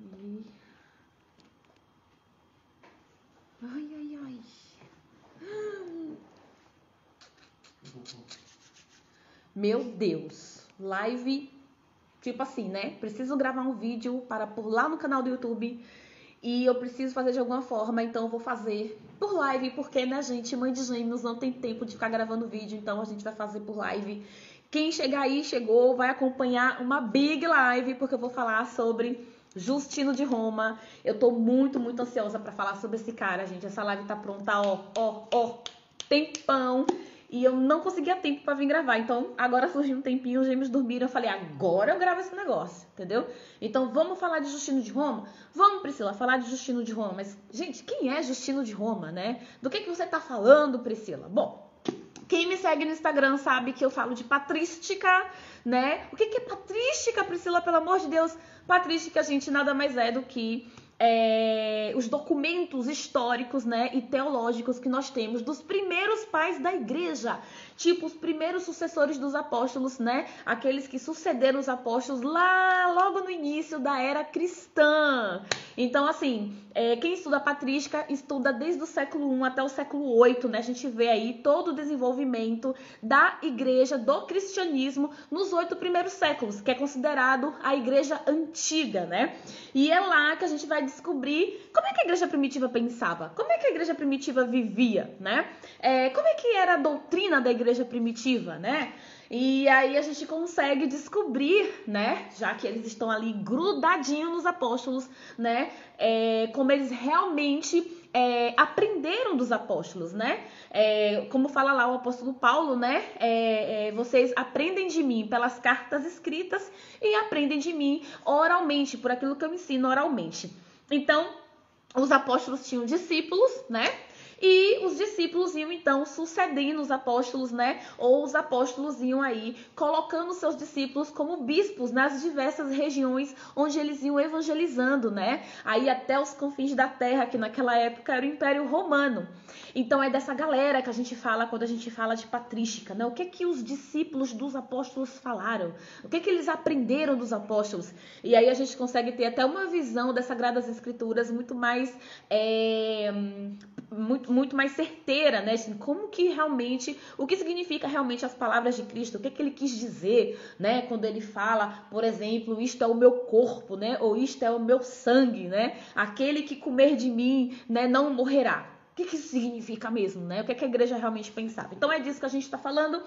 E... Ai, ai, ai. Meu Deus. Live, tipo assim, né? Preciso gravar um vídeo para pôr lá no canal do YouTube. E eu preciso fazer de alguma forma, então eu vou fazer por live, porque, né, gente, mãe de gêmeos não tem tempo de ficar gravando vídeo, então a gente vai fazer por live. Quem chegar aí, chegou, vai acompanhar uma big live, porque eu vou falar sobre Justino de Roma. Eu tô muito, muito ansiosa pra falar sobre esse cara, gente. Essa live tá pronta, ó, tempão. E eu não conseguia tempo pra vir gravar. Então, agora surgiu um tempinho, os gêmeos dormiram. Eu falei, agora eu gravo esse negócio, entendeu? Então, vamos falar de Justino de Roma? Vamos, Priscila, falar de Justino de Roma. Mas, gente, quem é Justino de Roma, né? Do que você tá falando, Priscila? Bom, quem me segue no Instagram sabe que eu falo de patrística, né? O que é patrística, Priscila? Pelo amor de Deus. Patrística, gente, nada mais é do que os documentos históricos, né, e teológicos que nós temos dos primeiros pais da igreja, tipo os primeiros sucessores dos apóstolos, né, aqueles que sucederam os apóstolos lá logo no início da era cristã. Então, assim, quem estuda patrística estuda desde o século I até o século VIII, né, a gente vê aí todo o desenvolvimento da igreja, do cristianismo nos 8 primeiros séculos, que é considerado a igreja antiga, né, e é lá que a gente vai descobrir como é que a igreja primitiva pensava, como é que a igreja primitiva vivia, né? Como é que era a doutrina da igreja primitiva, né? E aí a gente consegue descobrir, né? Já que eles estão ali grudadinhos nos apóstolos, né? Como eles realmente aprenderam dos apóstolos, né? Como fala lá o apóstolo Paulo, né? Vocês aprendem de mim pelas cartas escritas e aprendem de mim oralmente, por aquilo que eu ensino oralmente. Então, os apóstolos tinham discípulos, né? E os discípulos iam, então, sucedendo os apóstolos, né? Ou os apóstolos iam aí colocando seus discípulos como bispos nas diversas regiões onde eles iam evangelizando, né? Aí até os confins da terra, que naquela época era o Império Romano. Então, é dessa galera que a gente fala quando a gente fala de patrística, né? O que os discípulos dos apóstolos falaram? O que eles aprenderam dos apóstolos? E aí a gente consegue ter até uma visão das Sagradas Escrituras muito mais muito mais certeira, né? Assim, como que realmente, o que significa realmente as palavras de Cristo, o que ele quis dizer, né? Quando ele fala, por exemplo, isto é o meu corpo, né? Ou isto é o meu sangue, né? Aquele que comer de mim, né, não morrerá. O que isso significa mesmo, né? O que a igreja realmente pensava? Então é disso que a gente está falando.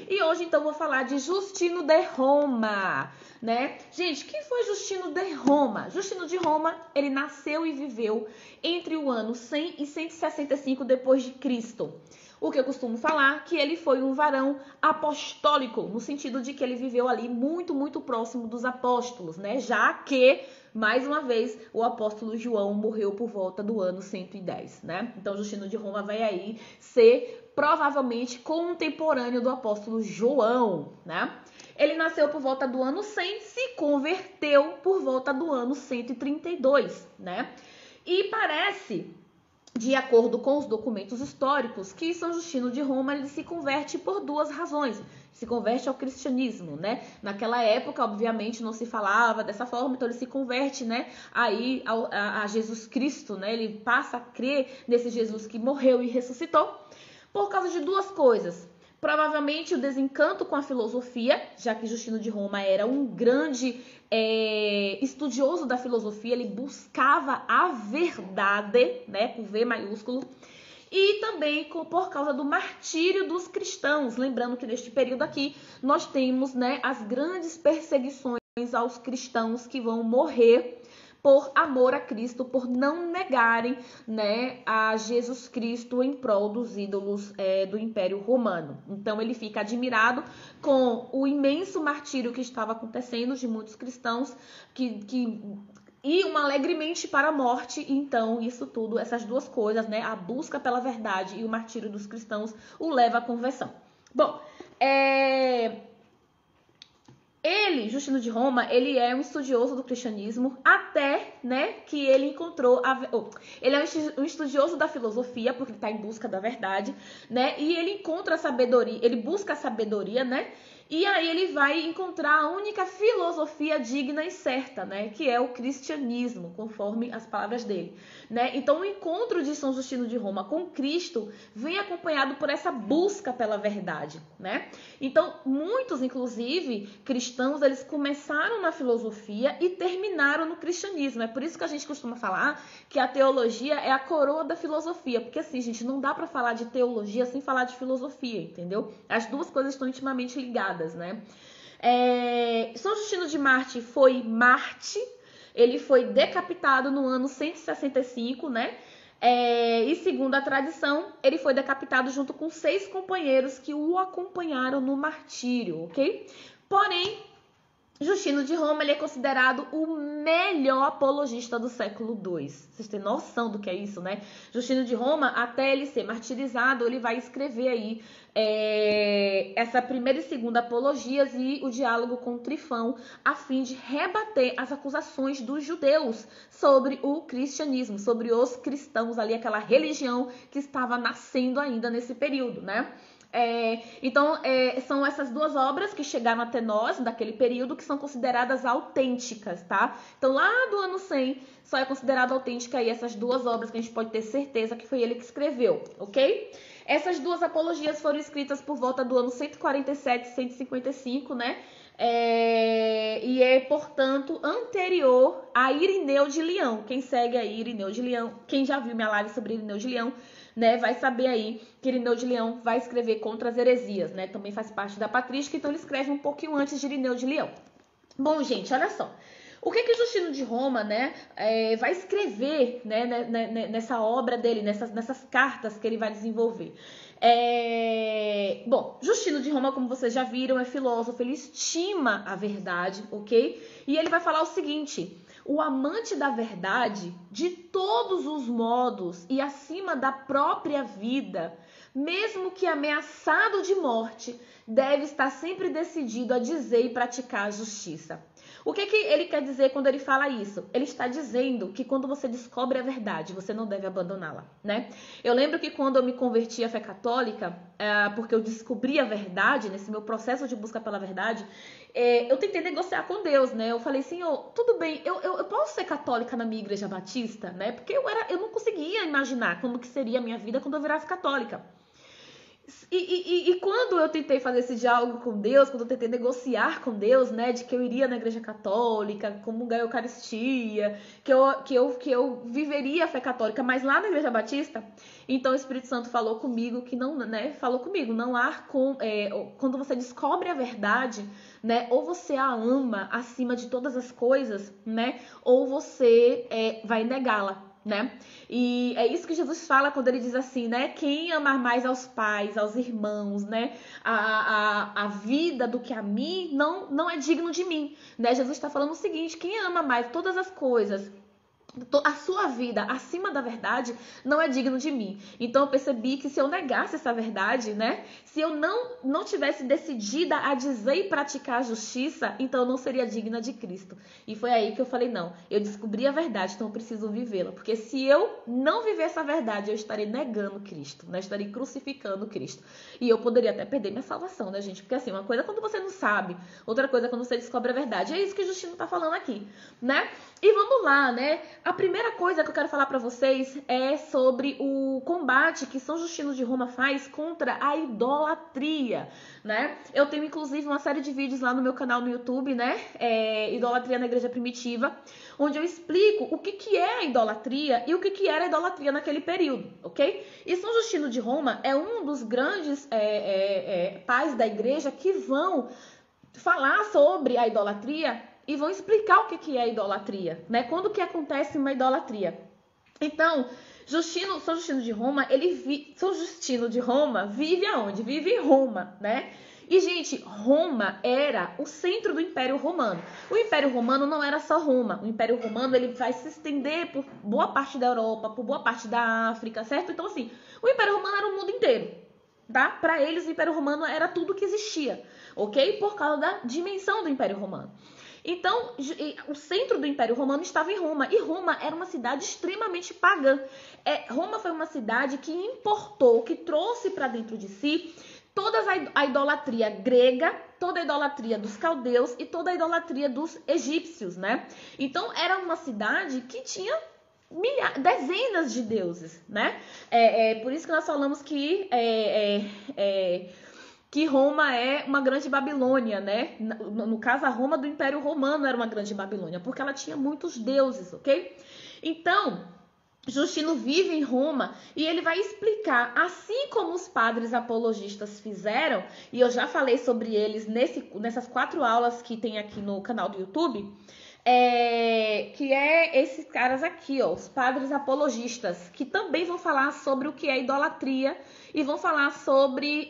E hoje, então, vou falar de Justino de Roma, né? Gente, quem foi Justino de Roma? Justino de Roma, ele nasceu e viveu entre o ano 100 e 165 depois de Cristo. O que eu costumo falar, que ele foi um varão apostólico, no sentido de que ele viveu ali muito, muito próximo dos apóstolos, né? Já que, mais uma vez, o apóstolo João morreu por volta do ano 110, né? Então, Justino de Roma vai aí ser provavelmente contemporâneo do apóstolo João, né? Ele nasceu por volta do ano 100, se converteu por volta do ano 132, né? E parece, de acordo com os documentos históricos, que São Justino de Roma ele se converte por duas razões. Se converte ao cristianismo, né? Naquela época, obviamente, não se falava dessa forma, então ele se converte, né, aí a Jesus Cristo, né? Ele passa a crer nesse Jesus que morreu e ressuscitou por causa de duas coisas. Provavelmente o desencanto com a filosofia, já que Justino de Roma era um grande estudioso da filosofia, ele buscava a verdade, né, com V maiúsculo, e também por causa do martírio dos cristãos. Lembrando que neste período aqui nós temos, né, as grandes perseguições aos cristãos que vão morrer por amor a Cristo, por não negarem, né, a Jesus Cristo em prol dos ídolos do Império Romano. Então ele fica admirado com o imenso martírio que estava acontecendo de muitos cristãos que iam alegremente para a morte. Então isso tudo, essas duas coisas, né, a busca pela verdade e o martírio dos cristãos, o leva à conversão. Bom, ele, Justino de Roma, ele é um estudioso do cristianismo até, né, que ele encontrou ele é um estudioso da filosofia, porque ele está em busca da verdade, né, e ele encontra a sabedoria, ele busca a sabedoria, né, E aí ele vai encontrar a única filosofia digna e certa, né? Que é o cristianismo, conforme as palavras dele, né? Então o encontro de São Justino de Roma com Cristo vem acompanhado por essa busca pela verdade, né? Então muitos, inclusive, cristãos, eles começaram na filosofia e terminaram no cristianismo. É por isso que a gente costuma falar que a teologia é a coroa da filosofia, porque assim, gente, não dá para falar de teologia sem falar de filosofia, entendeu? As duas coisas estão intimamente ligadas, né? São Justino de Marte foi Marte, ele foi decapitado no ano 165, né? E segundo a tradição, ele foi decapitado junto com 6 companheiros que o acompanharam no martírio, ok? Porém, Justino de Roma, ele é considerado o melhor apologista do século II. Vocês têm noção do que é isso, né? Justino de Roma, até ele ser martirizado, ele vai escrever aí essa primeira e segunda apologias e o diálogo com Trifão, a fim de rebater as acusações dos judeus sobre o cristianismo, sobre os cristãos ali, aquela religião que estava nascendo ainda nesse período, né? Então, são essas duas obras que chegaram até nós, daquele período, que são consideradas autênticas, tá? Então, lá do ano 100, só é considerada autêntica aí essas duas obras que a gente pode ter certeza que foi ele que escreveu, ok? Essas duas apologias foram escritas por volta do ano 147 e 155, né? E é, portanto, anterior a Irineu de Leão. Quem segue aí Irineu de Leão, quem já viu minha live sobre Irineu de Leão, né, vai saber aí que Irineu de Leão vai escrever contra as heresias, né? Também faz parte da patrística, então ele escreve um pouquinho antes de Irineu de Leão. Bom, gente, olha só. O que Justino de Roma, né, vai escrever, né, nessa obra dele, nessas cartas que ele vai desenvolver? Bom, Justino de Roma, como vocês já viram, é filósofo, ele estima a verdade, ok? E ele vai falar o seguinte: o amante da verdade, de todos os modos e acima da própria vida, mesmo que ameaçado de morte, deve estar sempre decidido a dizer e praticar a justiça. O que ele quer dizer quando ele fala isso? Ele está dizendo que quando você descobre a verdade, você não deve abandoná-la, né? Eu lembro que quando eu me converti à fé católica, porque eu descobri a verdade, nesse meu processo de busca pela verdade, eu tentei negociar com Deus, né? Eu falei, Senhor, tudo bem, eu posso ser católica na minha igreja batista, né? Porque eu não conseguia imaginar como que seria a minha vida quando eu virasse católica. E quando eu tentei fazer esse diálogo com Deus, quando eu tentei negociar com Deus, né, de que eu iria na igreja católica, comungar a Eucaristia, que eu viveria a fé católica, mas lá na igreja batista, então o Espírito Santo falou comigo que não, né, falou comigo, não há quando você descobre a verdade, né, ou você a ama acima de todas as coisas, né, ou você vai negá-la. Né? E é isso que Jesus fala quando ele diz assim, né? Quem amar mais aos pais, aos irmãos, né? A vida do que a mim não é digno de mim, né? Jesus está falando o seguinte: quem ama mais todas as coisas, a sua vida acima da verdade, não é digno de mim. Então eu percebi que se eu negasse essa verdade, né? Se eu não tivesse decidida a dizer e praticar a justiça, então eu não seria digna de Cristo. E foi aí que eu falei, não, eu descobri a verdade, então eu preciso vivê-la. Porque se eu não viver essa verdade, eu estarei negando Cristo, né? Eu estarei crucificando Cristo. E eu poderia até perder minha salvação, né, gente? Porque assim, uma coisa é quando você não sabe, outra coisa é quando você descobre a verdade. É isso que o Justino tá falando aqui, né? E vamos lá, né? A primeira coisa que eu quero falar para vocês é sobre o combate que São Justino de Roma faz contra a idolatria, né? Eu tenho inclusive uma série de vídeos lá no meu canal no YouTube, né? Idolatria na Igreja Primitiva, onde eu explico o que é a idolatria e o que era a idolatria naquele período, ok? E São Justino de Roma é um dos grandes pais da igreja que vão falar sobre a idolatria e vão explicar o que é a idolatria, né? Quando que acontece uma idolatria. Então, São Justino de Roma, São Justino de Roma vive aonde? Vive em Roma, né? E, gente, Roma era o centro do Império Romano. O Império Romano não era só Roma. O Império Romano, ele vai se estender por boa parte da Europa, por boa parte da África, certo? Então, assim, o Império Romano era o mundo inteiro, tá? Para eles, o Império Romano era tudo que existia, ok? Por causa da dimensão do Império Romano. Então, o centro do Império Romano estava em Roma, e Roma era uma cidade extremamente pagã. Roma foi uma cidade que importou, que trouxe para dentro de si toda a idolatria grega, toda a idolatria dos caldeus e toda a idolatria dos egípcios, né? Então, era uma cidade que tinha dezenas de deuses, né? Por isso que nós falamos que Roma é uma grande Babilônia, né? No caso, a Roma do Império Romano era uma grande Babilônia, porque ela tinha muitos deuses, ok? Então, Justino vive em Roma e ele vai explicar, assim como os padres apologistas fizeram, e eu já falei sobre eles nessas 4 aulas que tem aqui no canal do YouTube, que é esses caras aqui, ó, os padres apologistas, que também vão falar sobre o que é idolatria e vão falar sobre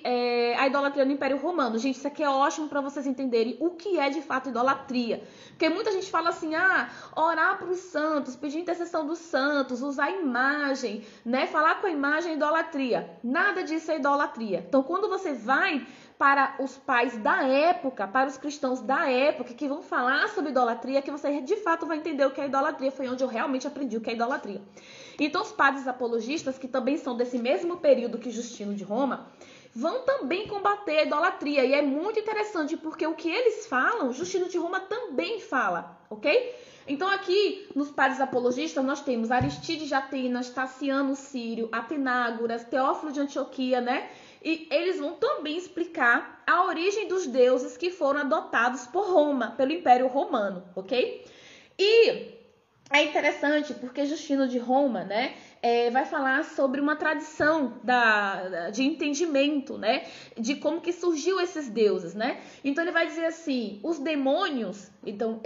a idolatria no Império Romano. Gente, isso aqui é ótimo para vocês entenderem o que é de fato idolatria. Porque muita gente fala assim, orar para os santos, pedir intercessão dos santos, usar imagem, né? Falar com a imagem é idolatria. Nada disso é idolatria. Então, quando você vai para os pais da época, para os cristãos da época, que vão falar sobre idolatria, que você de fato vai entender o que é idolatria. Foi onde eu realmente aprendi o que é idolatria. Então, os padres apologistas, que também são desse mesmo período que Justino de Roma, vão também combater a idolatria. E é muito interessante, porque o que eles falam, Justino de Roma também fala, ok? Então, aqui, nos padres apologistas, nós temos Aristides de Atenas, Taciano Sírio, Atenágoras, Teófilo de Antioquia, né? E eles vão também explicar a origem dos deuses que foram adotados por Roma, pelo Império Romano, ok? E é interessante porque Justino de Roma, né, vai falar sobre uma tradição de entendimento, né, de como que surgiu esses deuses, né? Então ele vai dizer assim, os demônios, então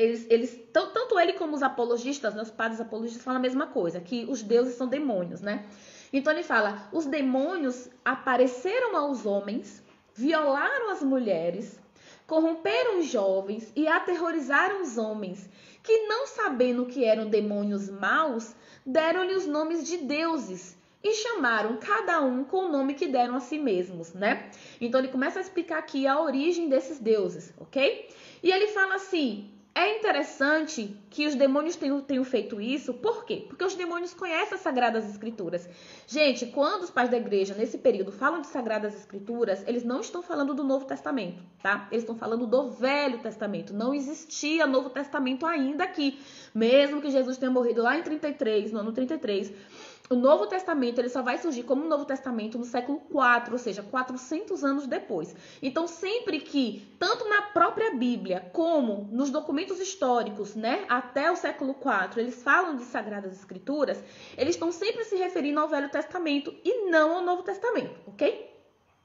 tanto ele como os apologistas, né, os padres apologistas falam a mesma coisa, que os deuses são demônios, né? Então ele fala, os demônios apareceram aos homens, violaram as mulheres, corromperam os jovens e aterrorizaram os homens, que não sabendo que eram demônios maus, deram-lhe os nomes de deuses e chamaram cada um com o nome que deram a si mesmos, né? Então ele começa a explicar aqui a origem desses deuses, ok? E ele fala assim, é interessante que os demônios tenham feito isso, por quê? Porque os demônios conhecem as Sagradas Escrituras. Gente, quando os pais da igreja, nesse período, falam de Sagradas Escrituras, eles não estão falando do Novo Testamento, tá? Eles estão falando do Velho Testamento. Não existia Novo Testamento ainda aqui. Mesmo que Jesus tenha morrido lá em 33, no ano 33, o Novo Testamento ele só vai surgir como um Novo Testamento no século IV, ou seja, 400 anos depois. Então, sempre que, tanto na própria Bíblia, como nos documentos históricos, né, até o século IV, eles falam de Sagradas Escrituras, eles estão sempre se referindo ao Velho Testamento e não ao Novo Testamento, ok?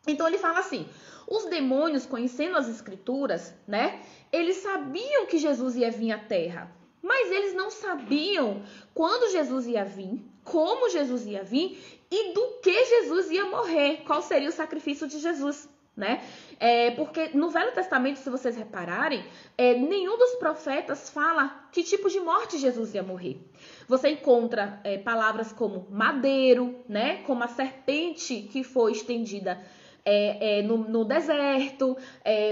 Então, ele fala assim, os demônios, conhecendo as Escrituras, né, eles sabiam que Jesus ia vir à Terra, mas eles não sabiam quando Jesus ia vir, como Jesus ia vir e do que Jesus ia morrer, qual seria o sacrifício de Jesus, né? Porque no Velho Testamento, se vocês repararem, nenhum dos profetas fala que tipo de morte Jesus ia morrer. Você encontra palavras como madeiro, né? Como a serpente que foi estendida no deserto,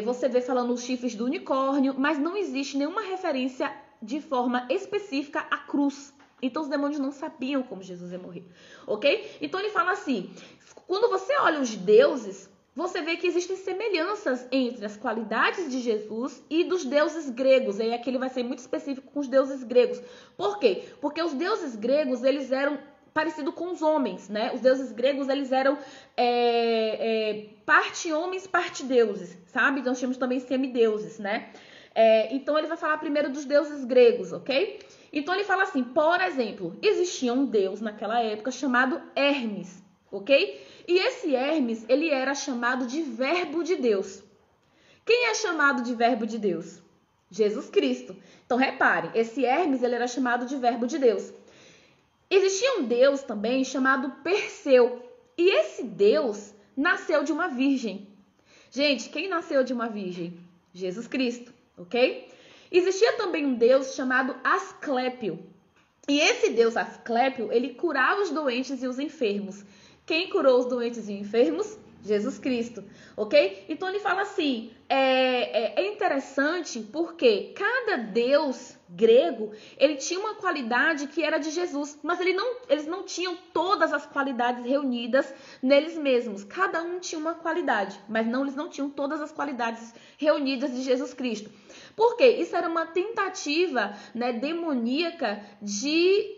você vê falando os chifres do unicórnio, mas não existe nenhuma referência de forma específica à cruz. Então, os demônios não sabiam como Jesus ia morrer, ok? Então, ele fala assim, quando você olha os deuses, você vê que existem semelhanças entre as qualidades de Jesus e dos deuses gregos. E aqui ele vai ser muito específico com os deuses gregos. Por quê? Porque os deuses gregos, eles eram parecidos com os homens, né? Os deuses gregos, eles eram parte homens, parte deuses, sabe? Nós tínhamos também semideuses, né? Então, ele vai falar primeiro dos deuses gregos, ok? Então, ele fala assim, por exemplo, existia um deus naquela época chamado Hermes, ok? E esse Hermes, ele era chamado de Verbo de Deus. Quem é chamado de Verbo de Deus? Jesus Cristo. Então, reparem, esse Hermes, ele era chamado de Verbo de Deus. Existia um deus também chamado Perseu. E esse deus nasceu de uma virgem. Gente, quem nasceu de uma virgem? Jesus Cristo, ok? Existia também um deus chamado Asclépio. E esse deus Asclépio, ele curava os doentes e os enfermos. Quem curou os doentes e enfermos? Jesus Cristo, ok? Então ele fala assim, é interessante porque cada deus grego, ele tinha uma qualidade que era de Jesus, mas eles não tinham todas as qualidades reunidas neles mesmos. Cada um tinha uma qualidade, mas eles não tinham todas as qualidades reunidas de Jesus Cristo. Por quê? Isso era uma tentativa, né, demoníaca de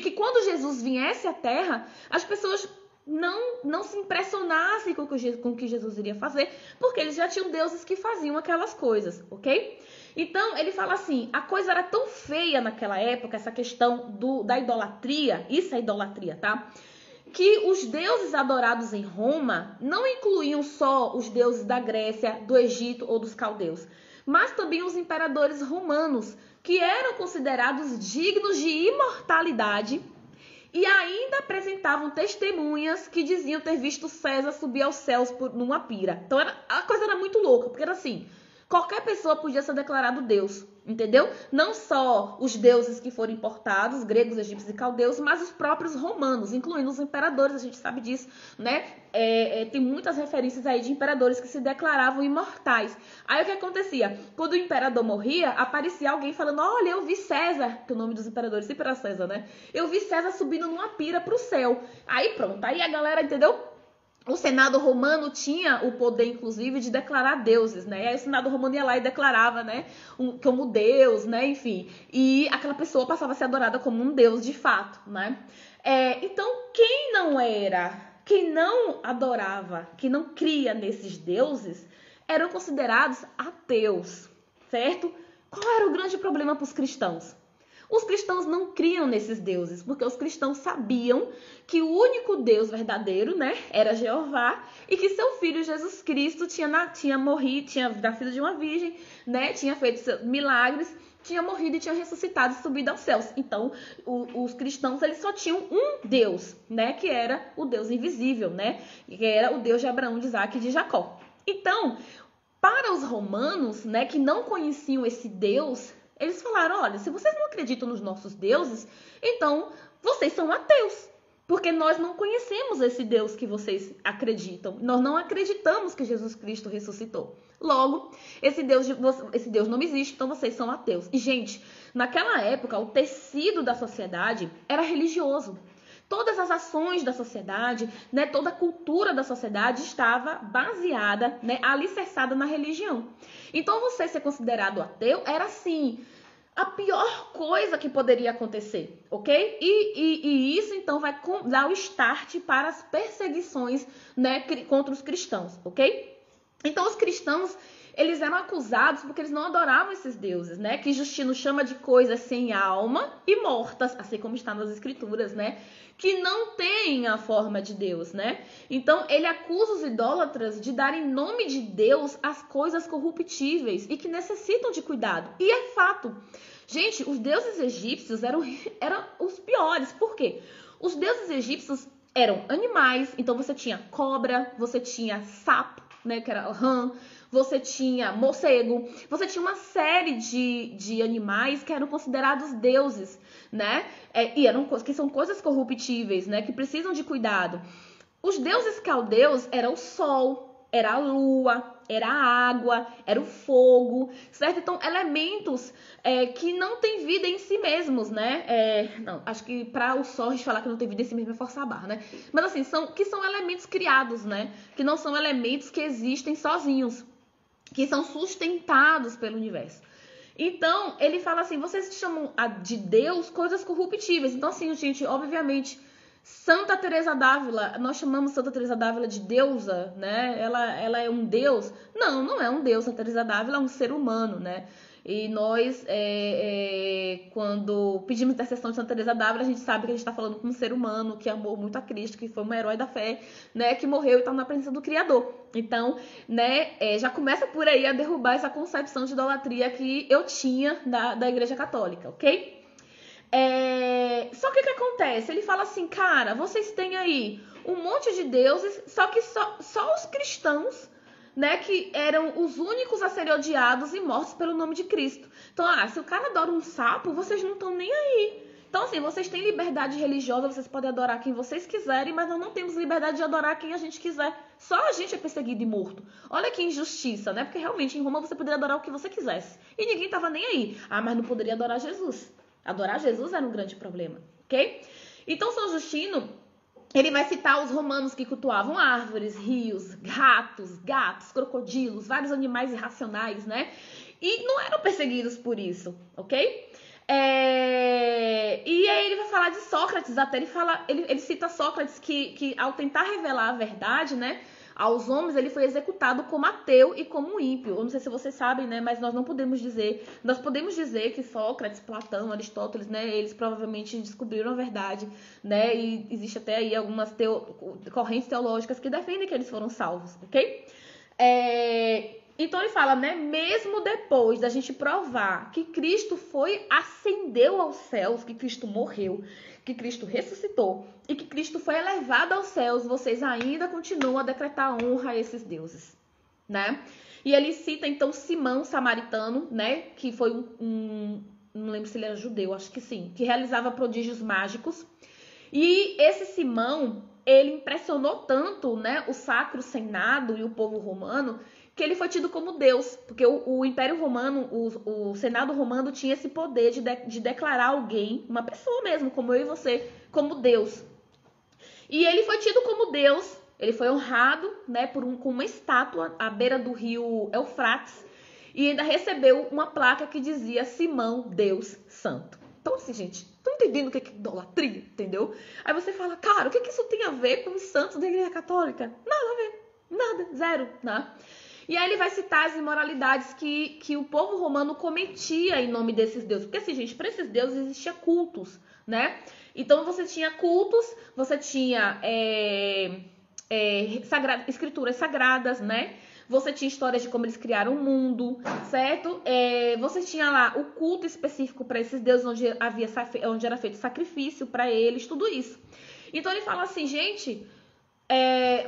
que quando Jesus viesse à Terra, as pessoas não se impressionassem com o que Jesus iria fazer, porque eles já tinham deuses que faziam aquelas coisas, ok? Então, ele fala assim, a coisa era tão feia naquela época, essa questão da idolatria, isso é idolatria, tá? Que os deuses adorados em Roma não incluíam só os deuses da Grécia, do Egito ou dos caldeus, mas também os imperadores romanos, que eram considerados dignos de imortalidade e ainda apresentavam testemunhas que diziam ter visto César subir aos céus numa pira. Então a coisa era muito louca, porque era assim, qualquer pessoa podia ser declarado Deus, entendeu? Não só os deuses que foram importados, gregos, egípcios e caldeus, mas os próprios romanos, incluindo os imperadores, a gente sabe disso, né? Tem muitas referências aí de imperadores que se declaravam imortais. Aí o que acontecia? Quando o imperador morria, aparecia alguém falando, olha, eu vi César, que o nome dos imperadores sempre era César, né? Eu vi César subindo numa pira pro céu. Aí pronto, aí a galera, entendeu? O Senado romano tinha o poder, inclusive, de declarar deuses, né? E aí o Senado romano ia lá e declarava, né, como deus, né, enfim. E aquela pessoa passava a ser adorada como um deus de fato, né? Então, quem não adorava, quem não cria nesses deuses, eram considerados ateus, certo? Qual era o grande problema para os cristãos? Os cristãos não criam nesses deuses, porque os cristãos sabiam que o único Deus verdadeiro, né, era Jeová, e que seu filho Jesus Cristo tinha morrido, tinha nascido de uma virgem, né, tinha feito milagres, tinha morrido e tinha ressuscitado e subido aos céus. Então, os cristãos, eles só tinham um Deus, né, que era o Deus invisível, né, que era o Deus de Abraão, de Isaac e de Jacó. Então, para os romanos, né, que não conheciam esse Deus, eles falaram, olha, se vocês não acreditam nos nossos deuses, então vocês são ateus. Porque nós não conhecemos esse Deus que vocês acreditam. Nós não acreditamos que Jesus Cristo ressuscitou. Logo, esse Deus não existe, então vocês são ateus. E, gente, naquela época, o tecido da sociedade era religioso. Todas as ações da sociedade, né, toda a cultura da sociedade estava baseada, né, alicerçada na religião. Então, você ser considerado ateu era, assim, a pior coisa que poderia acontecer, ok? E isso, então, vai dar o start para as perseguições, né, contra os cristãos, ok? Então, os cristãos, eles eram acusados porque eles não adoravam esses deuses, né? Que Justino chama de coisas sem alma e mortas, assim como está nas escrituras, né? Que não têm a forma de Deus, né? Então, ele acusa os idólatras de dar em nome de Deus as coisas corruptíveis e que necessitam de cuidado. E é fato. Gente, os deuses egípcios eram os piores. Por quê? Os deuses egípcios eram animais, então você tinha cobra, você tinha sapo, né, que era rã, você tinha morcego, você tinha uma série de animais que eram considerados deuses, né? Que são coisas corruptíveis, né? Que precisam de cuidado. Os deuses caldeus eram o sol, era a lua, era a água, era o fogo, certo? Então, elementos que não têm vida em si mesmos, né? Não, acho que para o sol a gente falar que não tem vida em si mesmo é forçar a barra, né? Mas assim, são elementos criados, né? Que não são elementos que existem sozinhos, que são sustentados pelo universo. Então, ele fala assim, vocês chamam de Deus coisas corruptíveis. Então, assim, gente, obviamente, Santa Teresa d'Ávila, nós chamamos Santa Teresa d'Ávila de deusa, né? Ela é um deus? Não, não é um deus. Santa Teresa d'Ávila é um ser humano, né? E nós, quando pedimos intercessão de Santa Teresa d'Ávila, a gente sabe que a gente está falando com um ser humano que amou muito a Cristo, que foi um herói da fé, né? Que morreu e está na presença do Criador. Então, né? Já começa por aí a derrubar essa concepção de idolatria que eu tinha da Igreja Católica, ok? Só que o que acontece? Ele fala assim, cara, vocês têm aí um monte de deuses, só que só os cristãos, né, que eram os únicos a serem odiados e mortos pelo nome de Cristo. Então, se o cara adora um sapo, vocês não estão nem aí. Então, assim, vocês têm liberdade religiosa, vocês podem adorar quem vocês quiserem, mas nós não temos liberdade de adorar quem a gente quiser. Só a gente é perseguido e morto. Olha que injustiça, né? Porque realmente em Roma você poderia adorar o que você quisesse. E ninguém tava nem aí. Ah, mas não poderia adorar Jesus. Adorar Jesus era um grande problema, ok? Então, São Justino, ele vai citar os romanos que cultuavam árvores, rios, ratos, gatos, crocodilos, vários animais irracionais, né? E não eram perseguidos por isso, ok? E aí ele vai falar de Sócrates, até ele cita Sócrates que ao tentar revelar a verdade, né, aos homens, ele foi executado como ateu e como ímpio. Eu não sei se vocês sabem, né, mas nós podemos dizer que Sócrates, Platão, Aristóteles, né, eles provavelmente descobriram a verdade, né, e existe até aí algumas correntes teológicas que defendem que eles foram salvos, ok? Então ele fala, né, mesmo depois da gente provar que Cristo ascendeu aos céus, que Cristo morreu, que Cristo ressuscitou e que Cristo foi elevado aos céus, vocês ainda continuam a decretar honra a esses deuses, né? E ele cita então Simão Samaritano, né, que foi não lembro se ele era judeu, acho que sim, que realizava prodígios mágicos. E esse Simão, ele impressionou tanto, né, o Sacro Senado e o povo romano, que ele foi tido como Deus, porque o Império Romano, o Senado Romano tinha esse poder de declarar alguém, uma pessoa mesmo, como eu e você, como Deus. E ele foi tido como Deus, ele foi honrado, né, com uma estátua à beira do rio Eufrates, e ainda recebeu uma placa que dizia Simão, Deus Santo. Então, assim, gente, estão entendendo o que é idolatria, entendeu? Aí você fala, cara, o que isso tem a ver com os santos da Igreja Católica? Nada a ver, nada, zero, né? E aí ele vai citar as imoralidades que o povo romano cometia em nome desses deuses. Porque assim, gente, para esses deuses existia cultos, né? Então você tinha cultos, você tinha escrituras sagradas, né? Você tinha histórias de como eles criaram o mundo, certo? Você tinha lá o culto específico para esses deuses, onde era feito sacrifício para eles, tudo isso. Então ele fala assim, gente,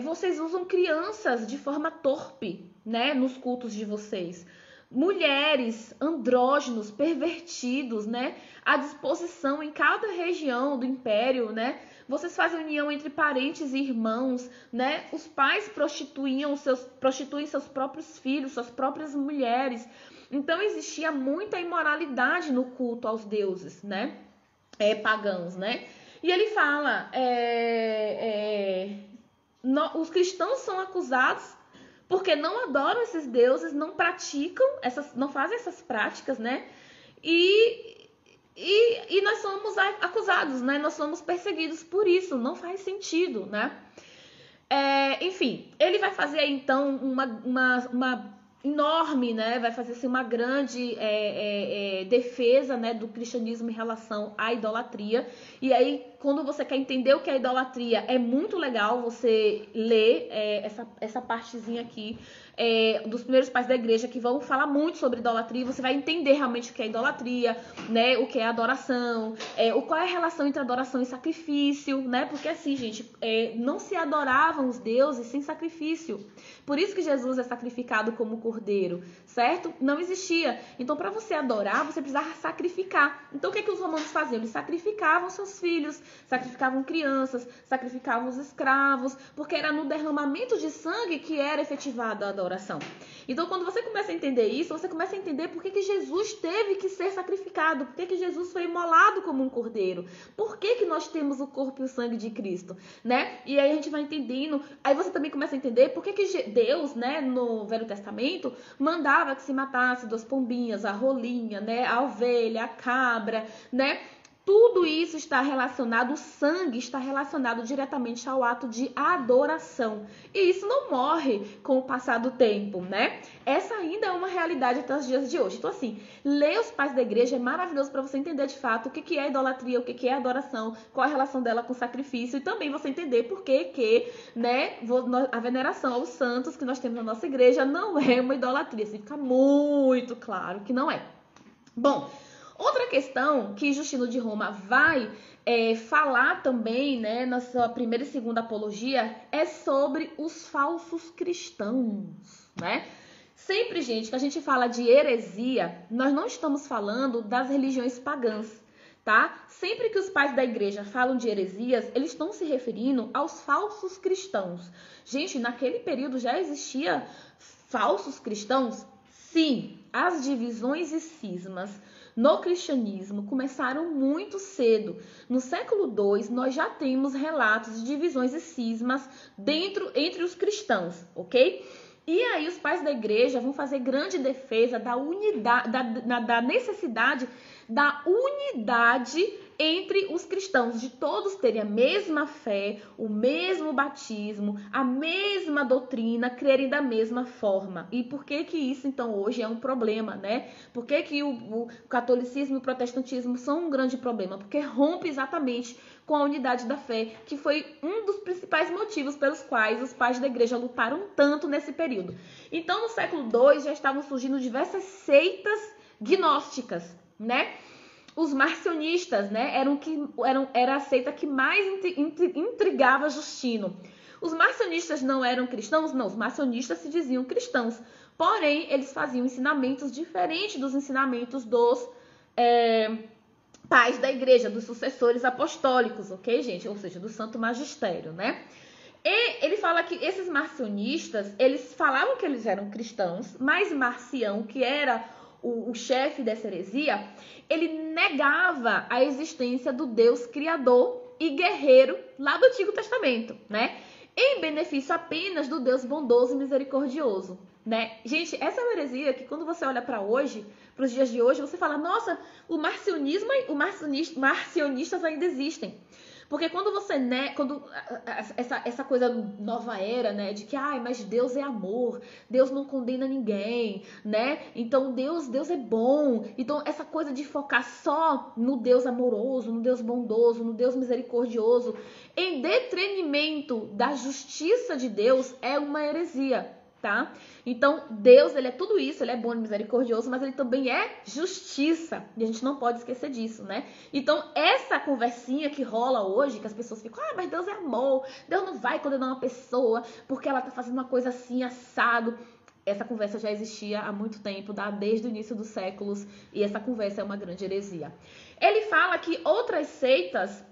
vocês usam crianças de forma torpe, né, nos cultos de vocês. Mulheres, andrógenos, pervertidos, né, à disposição em cada região do império, né? Vocês fazem união entre parentes e irmãos, né? Os pais prostituem seus próprios filhos, suas próprias mulheres. Então existia muita imoralidade no culto aos deuses, né? Pagãos, né? E ele fala, os cristãos são acusados porque não adoram esses deuses, não praticam não fazem essas práticas, né? E nós somos acusados, né? Nós somos perseguidos por isso, não faz sentido, né? Enfim, ele vai fazer aí, então uma enorme, né? Vai fazer assim, uma grande defesa, né, do cristianismo em relação à idolatria. E aí, quando você quer entender o que é idolatria, é muito legal você ler essa partezinha aqui dos primeiros pais da igreja, que vão falar muito sobre idolatria, e você vai entender realmente o que é idolatria, né, o que é adoração, qual é a relação entre adoração e sacrifício, né, porque assim, gente, não se adoravam os deuses sem sacrifício. Por isso que Jesus é sacrificado como cordeiro, certo? Não existia. Então, para você adorar, você precisava sacrificar. Então, o que os romanos faziam? Eles sacrificavam seus filhos, sacrificavam crianças, sacrificavam os escravos, porque era no derramamento de sangue que era efetivada a adoração. Então, quando você começa a entender isso, você começa a entender por que Jesus teve que ser sacrificado, por que Jesus foi imolado como um cordeiro, por que nós temos o corpo e o sangue de Cristo, né? E aí a gente vai entendendo, aí você também começa a entender por que Deus, né, no Velho Testamento, mandava que se matasse 2 pombinhas, a rolinha, né, a ovelha, a cabra, né? Tudo isso está relacionado, o sangue está relacionado diretamente ao ato de adoração. E isso não morre com o passar do tempo, né? Essa ainda é uma realidade até os dias de hoje. Então, assim, ler os pais da igreja é maravilhoso para você entender de fato o que é idolatria, o que é adoração, qual a relação dela com o sacrifício, e também você entender por que, né, a veneração aos santos que nós temos na nossa igreja não é uma idolatria. Assim, fica muito claro que não é. Bom, outra questão que Justino de Roma vai falar também, né, na sua primeira e segunda apologia, é sobre os falsos cristãos, né? Sempre, gente, que a gente fala de heresia, nós não estamos falando das religiões pagãs, tá? Sempre que os pais da igreja falam de heresias, eles estão se referindo aos falsos cristãos. Gente, naquele período já existia falsos cristãos? Sim, as divisões e cismas no cristianismo começaram muito cedo. No século II, nós já temos relatos de divisões e cismas entre os cristãos, ok? E aí os pais da igreja vão fazer grande defesa da unidade, da necessidade da unidade entre os cristãos, de todos terem a mesma fé, o mesmo batismo, a mesma doutrina, crerem da mesma forma. E por que que isso, então, hoje é um problema, né? Por que que o catolicismo e o protestantismo são um grande problema? Porque rompe exatamente com a unidade da fé, que foi um dos principais motivos pelos quais os pais da igreja lutaram tanto nesse período. Então, no século II, já estavam surgindo diversas seitas gnósticas, né? Os marcionistas, né, era a seita que mais intrigava Justino. Os marcionistas não eram cristãos? Não, os marcionistas se diziam cristãos. Porém, eles faziam ensinamentos diferentes dos ensinamentos dos pais da igreja, dos sucessores apostólicos, ok, gente? Ou seja, do Santo Magistério, né? E ele fala que esses marcionistas, eles falavam que eles eram cristãos, mas Marcião, que era o chefe dessa heresia, ele negava a existência do Deus criador e guerreiro lá do Antigo Testamento, né? Em benefício apenas do Deus bondoso e misericordioso, né? Gente, essa é uma heresia que quando você olha para hoje, para os dias de hoje, você fala, nossa, o marcionistas ainda existem. Porque quando você, né, essa coisa nova era, né, de que, mas Deus é amor, Deus não condena ninguém, né, então Deus é bom, então essa coisa de focar só no Deus amoroso, no Deus bondoso, no Deus misericordioso, em detrimento da justiça de Deus, é uma heresia, tá? Então, Deus, ele é tudo isso, ele é bom e misericordioso, mas ele também é justiça. E a gente não pode esquecer disso, né? Então, essa conversinha que rola hoje, que as pessoas ficam, mas Deus é amor, Deus não vai condenar uma pessoa porque ela tá fazendo uma coisa assim, assado. Essa conversa já existia há muito tempo, desde o início dos séculos, e essa conversa é uma grande heresia. Ele fala que outras seitas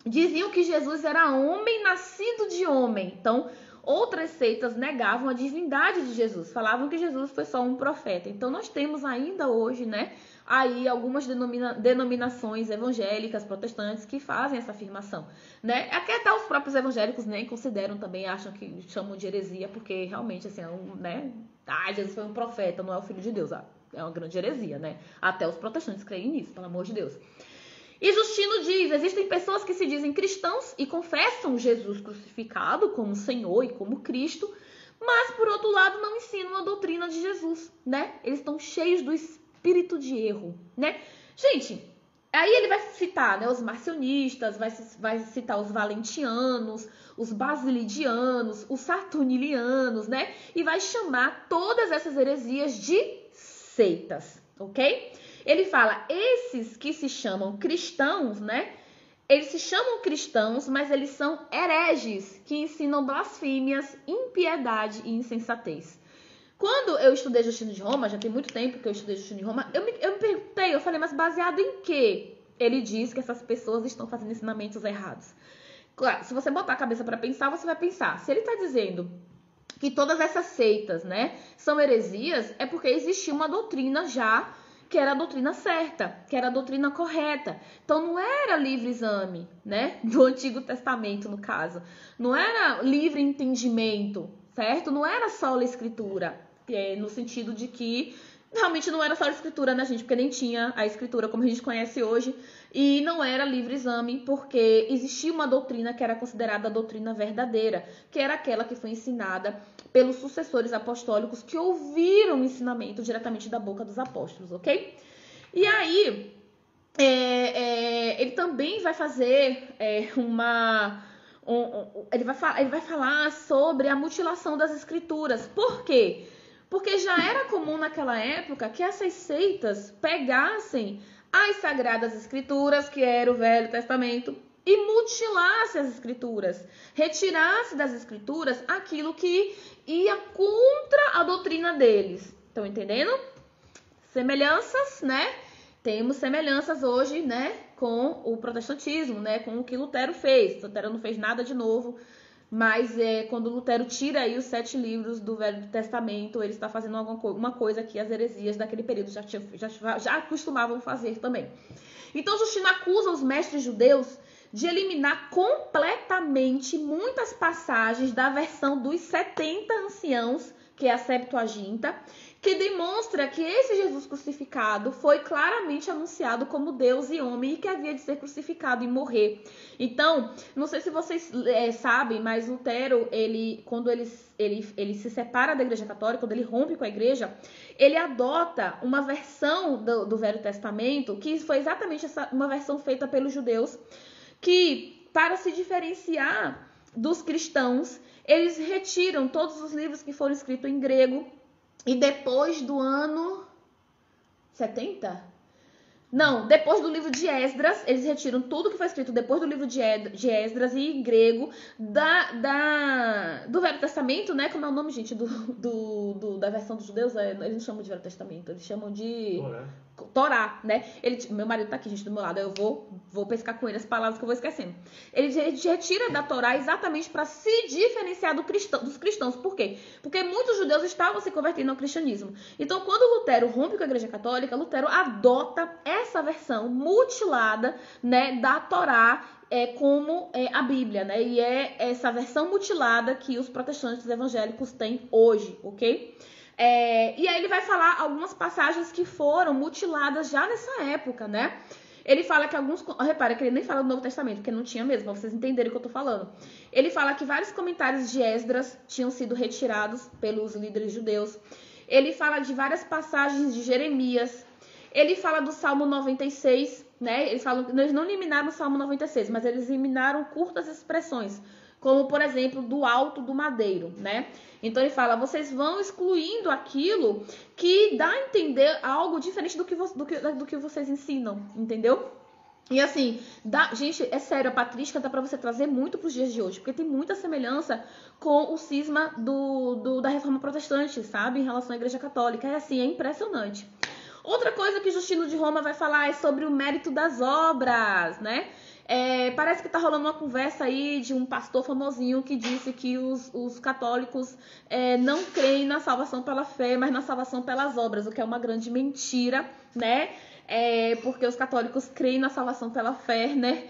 diziam que Jesus era homem nascido de homem. Então, outras seitas negavam a divindade de Jesus, falavam que Jesus foi só um profeta. Então, nós temos ainda hoje, né, aí algumas denominações evangélicas, protestantes, que fazem essa afirmação, né? Até os próprios evangélicos nem consideram também, acham que chamam de heresia, porque realmente, assim, né, Jesus foi um profeta, não é o filho de Deus. É uma grande heresia, né? Até os protestantes creem nisso, pelo amor de Deus. E Justino diz, existem pessoas que se dizem cristãos e confessam Jesus crucificado como Senhor e como Cristo, mas, por outro lado, não ensinam a doutrina de Jesus, né? Eles estão cheios do espírito de erro, né? Gente, aí ele vai citar, né, os marcionistas, vai citar os valentianos, os basilidianos, os saturnilianos, né? E vai chamar todas essas heresias de seitas, ok? Ele fala, esses que se chamam cristãos, né? Eles se chamam cristãos, mas eles são hereges, que ensinam blasfêmias, impiedade e insensatez. Quando eu estudei Justino de Roma, já tem muito tempo que eu estudei Justino de Roma, eu me perguntei, eu falei, mas baseado em quê? Ele diz que essas pessoas estão fazendo ensinamentos errados. Claro, se você botar a cabeça para pensar, você vai pensar, se ele está dizendo que todas essas seitas, né, são heresias, é porque existia uma doutrina já que era a doutrina certa, que era a doutrina correta. Então, não era livre exame, né? Do Antigo Testamento, no caso. Não era livre entendimento, certo? Não era só a escritura, no sentido de que realmente não era só a escritura, né, gente? Porque nem tinha a escritura como a gente conhece hoje. E não era livre exame, porque existia uma doutrina que era considerada a doutrina verdadeira, que era aquela que foi ensinada pelos sucessores apostólicos que ouviram o ensinamento diretamente da boca dos apóstolos, ok? E aí, ele também vai fazer ele vai falar sobre a mutilação das escrituras. Por quê? Porque já era comum naquela época que essas seitas pegassem as Sagradas Escrituras, que era o Velho Testamento, e mutilasse as Escrituras, retirasse das Escrituras aquilo que ia contra a doutrina deles. Estão entendendo? Semelhanças, né? temos semelhanças hoje, né, com o protestantismo, né, com o que Lutero fez. Lutero não fez nada de novo, mas quando Lutero tira aí os 7 livros do Velho Testamento, ele está fazendo uma coisa que as heresias daquele período já costumavam fazer também. Então, Justino acusa os mestres judeus de eliminar completamente muitas passagens da versão dos 70 anciãos, que é a Septuaginta, que demonstra que esse Jesus crucificado foi claramente anunciado como Deus e homem e que havia de ser crucificado e morrer. Então, não sei se vocês sabem, mas Lutero, quando ele se separa da Igreja Católica, quando ele rompe com a Igreja, ele adota uma versão do Velho Testamento, que foi exatamente uma versão feita pelos judeus, que, para se diferenciar dos cristãos, eles retiram todos os livros que foram escritos em grego. E depois do ano 70? Não, depois do livro de Esdras, eles retiram tudo que foi escrito depois do livro de Esdras e em grego do Velho Testamento, né? Como é o nome, gente, da versão dos judeus? Eles não chamam de Velho Testamento, eles chamam de Torá, né? Meu marido tá aqui, gente, do meu lado, eu vou pescar com ele as palavras que eu vou esquecendo. Ele retira da Torá exatamente para se diferenciar dos cristãos. Por quê? Porque muitos judeus estavam se convertendo ao cristianismo. Então, quando Lutero rompe com a Igreja Católica, Lutero adota essa versão mutilada, né, da Torá como a Bíblia, né? E é essa versão mutilada que os protestantes evangélicos têm hoje, ok? E aí ele vai falar algumas passagens que foram mutiladas já nessa época, né? Ele fala que repara que ele nem fala do Novo Testamento, porque não tinha mesmo, pra vocês entenderem o que eu tô falando. Ele fala que vários comentários de Esdras tinham sido retirados pelos líderes judeus. Ele fala de várias passagens de Jeremias. Ele fala do Salmo 96, né? Eles falam que eles não eliminaram o Salmo 96, mas eles eliminaram curtas expressões, como, por exemplo, do alto do madeiro, né? Então ele fala, vocês vão excluindo aquilo que dá a entender algo diferente do que vocês ensinam, entendeu? E assim, gente, é sério, a patrística dá pra você trazer muito pros dias de hoje, porque tem muita semelhança com o cisma da Reforma Protestante, sabe? Em relação à Igreja Católica. É assim, é impressionante. Outra coisa que Justino de Roma vai falar é sobre o mérito das obras, né? Parece que tá rolando uma conversa aí de um pastor famosinho que disse que os católicos não creem na salvação pela fé, mas na salvação pelas obras, o que é uma grande mentira, né? Porque os católicos creem na salvação pela fé, né?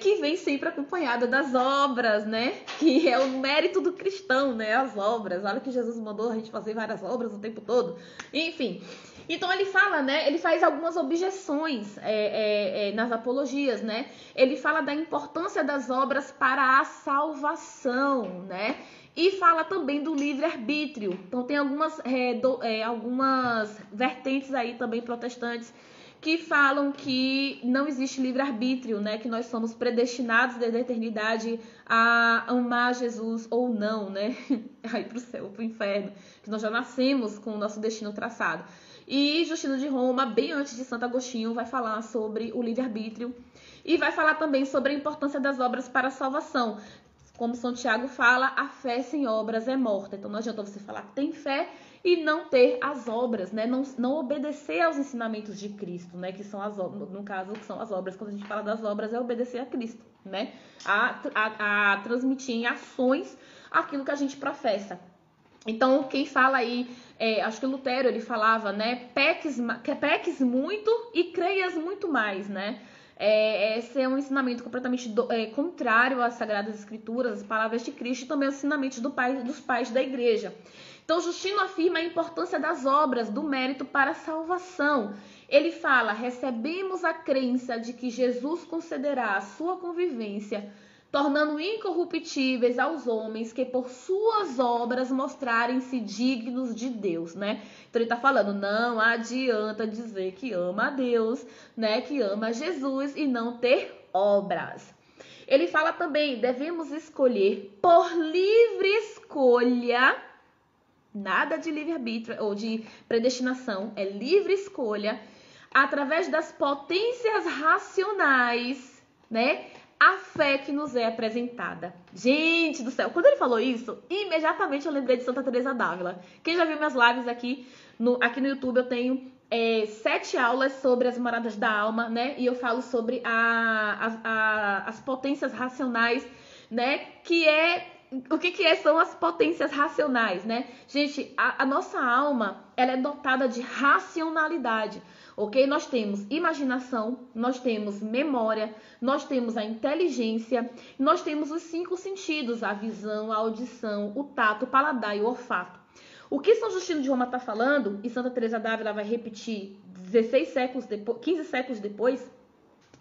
Que vem sempre acompanhada das obras, né? Que é o mérito do cristão, né? As obras. Olha que Jesus mandou a gente fazer várias obras o tempo todo. Enfim. Então ele fala, né? Ele faz algumas objeções nas apologias, né? Ele fala da importância das obras para a salvação, né? E fala também do livre-arbítrio. Então tem algumas vertentes aí também protestantes que falam que não existe livre-arbítrio, né? Que nós somos predestinados desde a eternidade a amar Jesus ou não, né? Aí pro céu, pro inferno. Que nós já nascemos com o nosso destino traçado. E Justino de Roma, bem antes de Santo Agostinho, vai falar sobre o livre-arbítrio e vai falar também sobre a importância das obras para a salvação. Como São Tiago fala, a fé sem obras é morta. Então não adianta você falar que tem fé e não ter as obras, né? Não obedecer aos ensinamentos de Cristo, né? Que são as obras, no caso, que são as obras. Quando a gente fala das obras, é obedecer a Cristo, né? A transmitir em ações aquilo que a gente professa. Então, quem fala aí, acho que Lutero, ele falava, né, peques muito e creias muito mais, né? Esse é um ensinamento completamente contrário às Sagradas Escrituras, às palavras de Cristo e também aos ensinamentos dos pais da igreja. Então, Justino afirma a importância das obras, do mérito para a salvação. Ele fala, recebemos a crença de que Jesus concederá a sua convivência, tornando incorruptíveis aos homens que por suas obras mostrarem-se dignos de Deus, né? Então ele está falando, não adianta dizer que ama a Deus, né? Que ama Jesus e não ter obras. Ele fala também, devemos escolher por livre escolha, nada de livre-arbítrio ou de predestinação, é livre escolha, através das potências racionais, né? A fé que nos é apresentada. Gente do céu, quando ele falou isso, imediatamente eu lembrei de Santa Teresa d'Ávila. Quem já viu minhas lives aqui no YouTube, eu tenho 7 aulas sobre as moradas da alma, né? E eu falo sobre as potências racionais, né? O que são as potências racionais, né? Gente, a nossa alma, ela é dotada de racionalidade, ok? Nós temos imaginação, nós temos memória, nós temos a inteligência, nós temos os 5 sentidos, a visão, a audição, o tato, o paladar e o olfato. O que São Justino de Roma está falando, e Santa Teresa d'Ávila vai repetir 15 séculos depois,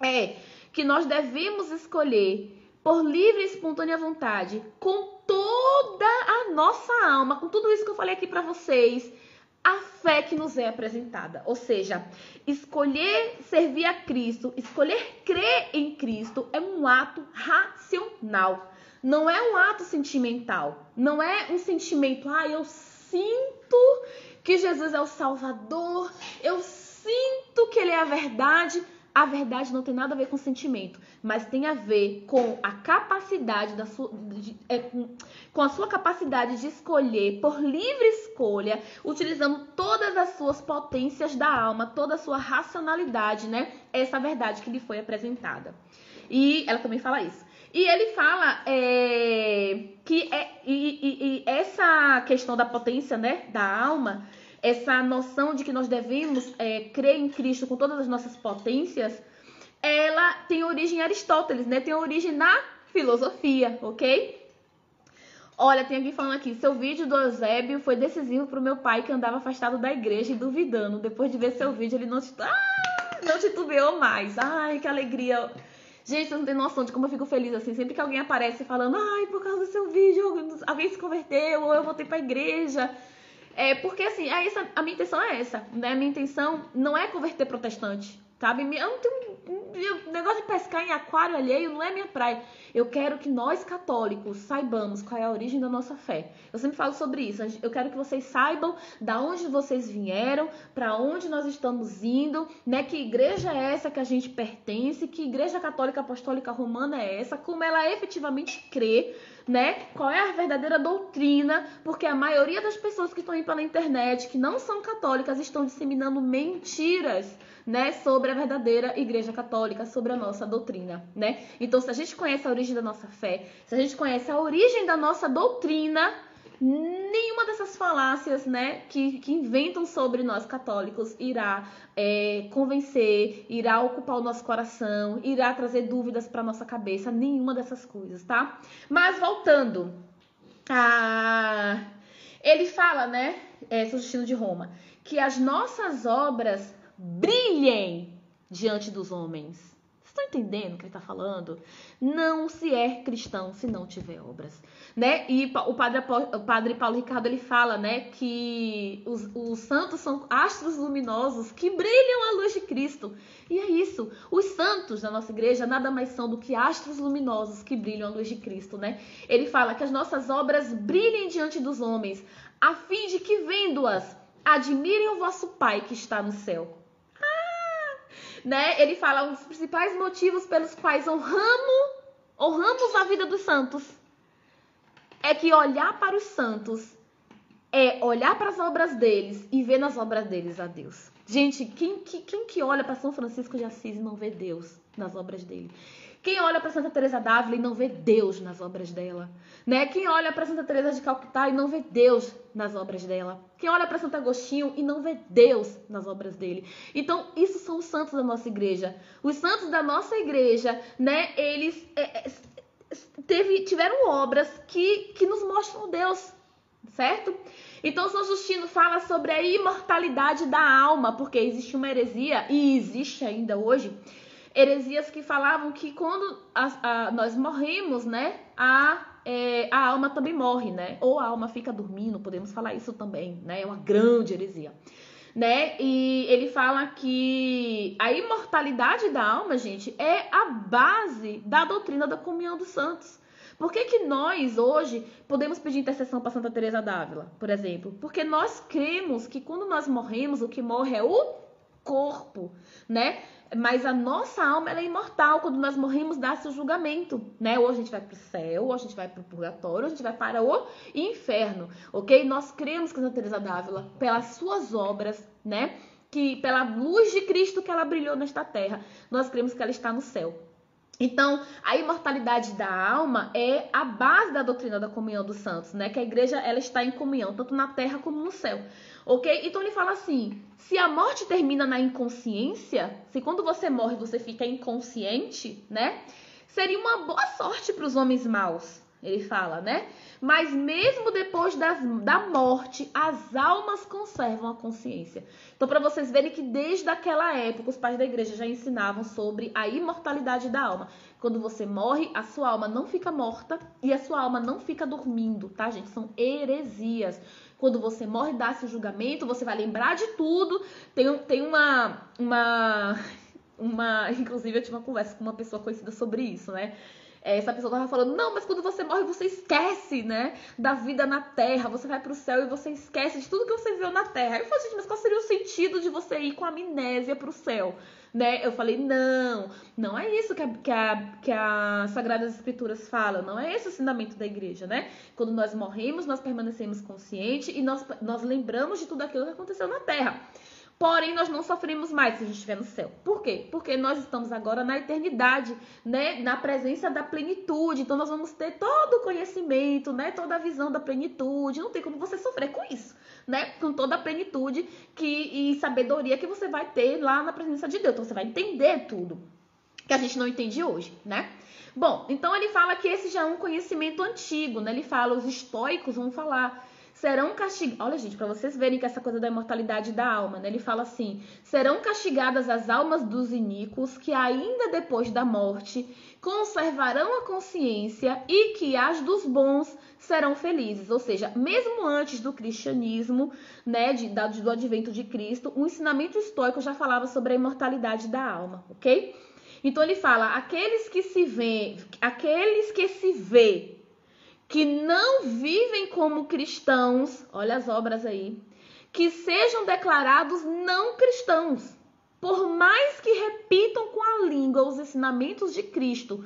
é que nós devemos escolher por livre e espontânea vontade, com toda a nossa alma, com tudo isso que eu falei aqui para vocês, a fé que nos é apresentada. Ou seja, escolher servir a Cristo, escolher crer em Cristo é um ato racional. Não é um ato sentimental. Não é um sentimento, eu sinto que Jesus é o Salvador, eu sinto que Ele é a verdade. A verdade não tem nada a ver com sentimento, mas tem a ver com a capacidade com a sua capacidade de escolher por livre escolha, utilizando todas as suas potências da alma, toda a sua racionalidade, né? Essa verdade que lhe foi apresentada. E ela também fala isso. E ele fala que essa questão da potência, né, da alma, essa noção de que nós devemos crer em Cristo com todas as nossas potências, ela tem origem em Aristóteles, né? Tem origem na filosofia, ok? Olha, tem alguém falando aqui, seu vídeo do Eusébio foi decisivo para o meu pai que andava afastado da igreja e duvidando. Depois de ver seu vídeo, ele não titubeou mais. Ai, que alegria. Gente, vocês não tem noção de como eu fico feliz, assim, sempre que alguém aparece falando, por causa do seu vídeo, alguém se converteu, ou eu voltei pra igreja. Porque, assim, a minha intenção é essa, né? A minha intenção não é converter protestante, sabe? Eu não tenho negócio de pescar em aquário alheio, não é minha praia. Eu quero que nós, católicos, saibamos qual é a origem da nossa fé. Eu sempre falo sobre isso. Eu quero que vocês saibam da onde vocês vieram, para onde nós estamos indo, né? Que igreja é essa que a gente pertence, que igreja católica apostólica romana é essa, como ela efetivamente crê, né? Qual é a verdadeira doutrina, porque a maioria das pessoas que estão aí pela internet, que não são católicas, estão disseminando mentiras, né, sobre a verdadeira igreja católica, sobre a nossa doutrina, né? Então, se a gente conhece a origem da nossa fé, se a gente conhece a origem da nossa doutrina, nenhuma dessas falácias, né, que inventam sobre nós católicos irá convencer, irá ocupar o nosso coração, irá trazer dúvidas para nossa cabeça, nenhuma dessas coisas, tá? Mas voltando, ele fala, né, São Justino de Roma, que as nossas obras brilhem diante dos homens. Vocês estão entendendo o que ele está falando? Não se é cristão se não tiver obras, né? E o padre Paulo Ricardo, ele fala, né, que os santos são astros luminosos que brilham à luz de Cristo. E é isso. Os santos da nossa igreja nada mais são do que astros luminosos que brilham à luz de Cristo, né? Ele fala que as nossas obras brilhem diante dos homens, a fim de que, vendo-as, admirem o vosso Pai que está no céu. Né? Ele fala um dos principais motivos pelos quais honramos a vida dos santos é que olhar para os santos é olhar para as obras deles e ver nas obras deles a Deus. Gente, quem que olha para São Francisco de Assis e não vê Deus nas obras dele? Quem olha para Santa Teresa d'Ávila e não vê Deus nas obras dela, né? Quem olha para Santa Teresa de Calcutá e não vê Deus nas obras dela? Quem olha para Santo Agostinho e não vê Deus nas obras dele? Então, isso são os santos da nossa igreja. Os santos da nossa igreja, né? Eles tiveram obras que nos mostram Deus, certo? Então, São Justino fala sobre a imortalidade da alma, porque existe uma heresia, e existe ainda hoje, heresias que falavam que quando nós morremos, né, a alma também morre, né? Ou a alma fica dormindo, podemos falar isso também, né? É uma grande heresia, né? E ele fala que a imortalidade da alma, gente, é a base da doutrina da comunhão dos santos. Por que nós, hoje, podemos pedir intercessão para Santa Teresa d'Ávila, por exemplo? Porque nós cremos que quando nós morremos, o que morre é o corpo, né? Mas a nossa alma, ela é imortal. Quando nós morremos, dá-se o julgamento, né? Ou a gente vai para o céu, ou a gente vai para o purgatório, ou a gente vai para o inferno, ok? Nós cremos que Santa Teresa d'Ávila, pelas suas obras, né, que pela luz de Cristo que ela brilhou nesta terra, nós cremos que ela está no céu. Então, a imortalidade da alma é a base da doutrina da comunhão dos santos, né? Que a igreja ela está em comunhão, tanto na terra como no céu, ok? Então ele fala assim, se a morte termina na inconsciência, se quando você morre você fica inconsciente, né? Seria uma boa sorte para os homens maus, ele fala, né? Mas mesmo depois da morte, as almas conservam a consciência. Então, para vocês verem que desde aquela época, os pais da igreja já ensinavam sobre a imortalidade da alma. Quando você morre, a sua alma não fica morta e a sua alma não fica dormindo, tá, gente? São heresias. Quando você morre, dá-se o julgamento, você vai lembrar de tudo. Tem inclusive, eu tive uma conversa com uma pessoa conhecida sobre isso, né? Essa pessoa tava falando, não, mas quando você morre, você esquece, né, da vida na terra, você vai pro céu e você esquece de tudo que você viveu na terra. Aí eu falei, gente, mas qual seria o sentido de você ir com amnésia pro céu, né? Eu falei, não é isso que as Sagradas Escrituras falam, não é esse o ensinamento da igreja, né? Quando nós morremos, nós permanecemos conscientes e nós lembramos de tudo aquilo que aconteceu na terra. Porém, nós não sofremos mais se a gente estiver no céu. Por quê? Porque nós estamos agora na eternidade, né? Na presença da plenitude. Então, nós vamos ter todo o conhecimento, né? Toda a visão da plenitude. Não tem como você sofrer com isso, né? Com toda a plenitude e sabedoria que você vai ter lá na presença de Deus. Então, você vai entender tudo que a gente não entende hoje, né? Bom, então ele fala que esse já é um conhecimento antigo, né? Ele fala, os estoicos vão falar... serão castigadas... Olha, gente, para vocês verem que essa coisa da imortalidade da alma, né? Ele fala assim, serão castigadas as almas dos iníquos que ainda depois da morte conservarão a consciência e que as dos bons serão felizes. Ou seja, mesmo antes do cristianismo, né, do advento de Cristo, o ensinamento estoico já falava sobre a imortalidade da alma, ok? Então ele fala, aqueles que se vê que não vivem como cristãos, olha as obras aí, que sejam declarados não cristãos, por mais que repitam com a língua os ensinamentos de Cristo,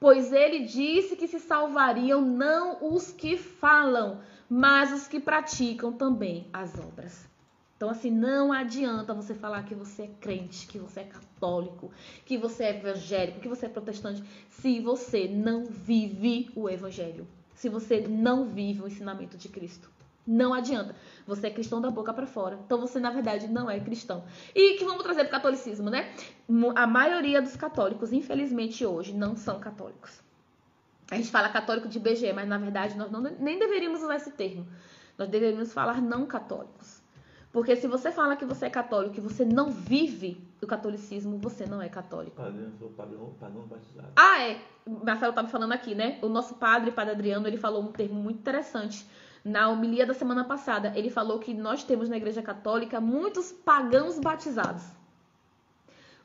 pois ele disse que se salvariam não os que falam, mas os que praticam também as obras. Então, assim, não adianta você falar que você é crente, que você é católico, que você é evangélico, que você é protestante, se você não vive o evangelho. Se você não vive o ensinamento de Cristo. Não adianta. Você é cristão da boca para fora. Então você, na verdade, não é cristão. E que vamos trazer para o catolicismo, né? A maioria dos católicos, infelizmente, hoje, não são católicos. A gente fala católico de IBGE, mas, na verdade, nós nem deveríamos usar esse termo. Nós deveríamos falar não católicos. Porque se você fala que você é católico e você não vive o catolicismo, você não é católico. Pagão batizado. O Marcelo tá me falando aqui, né? O nosso padre Adriano, ele falou um termo muito interessante. Na homilia da semana passada, ele falou que nós temos na Igreja Católica muitos pagãos batizados.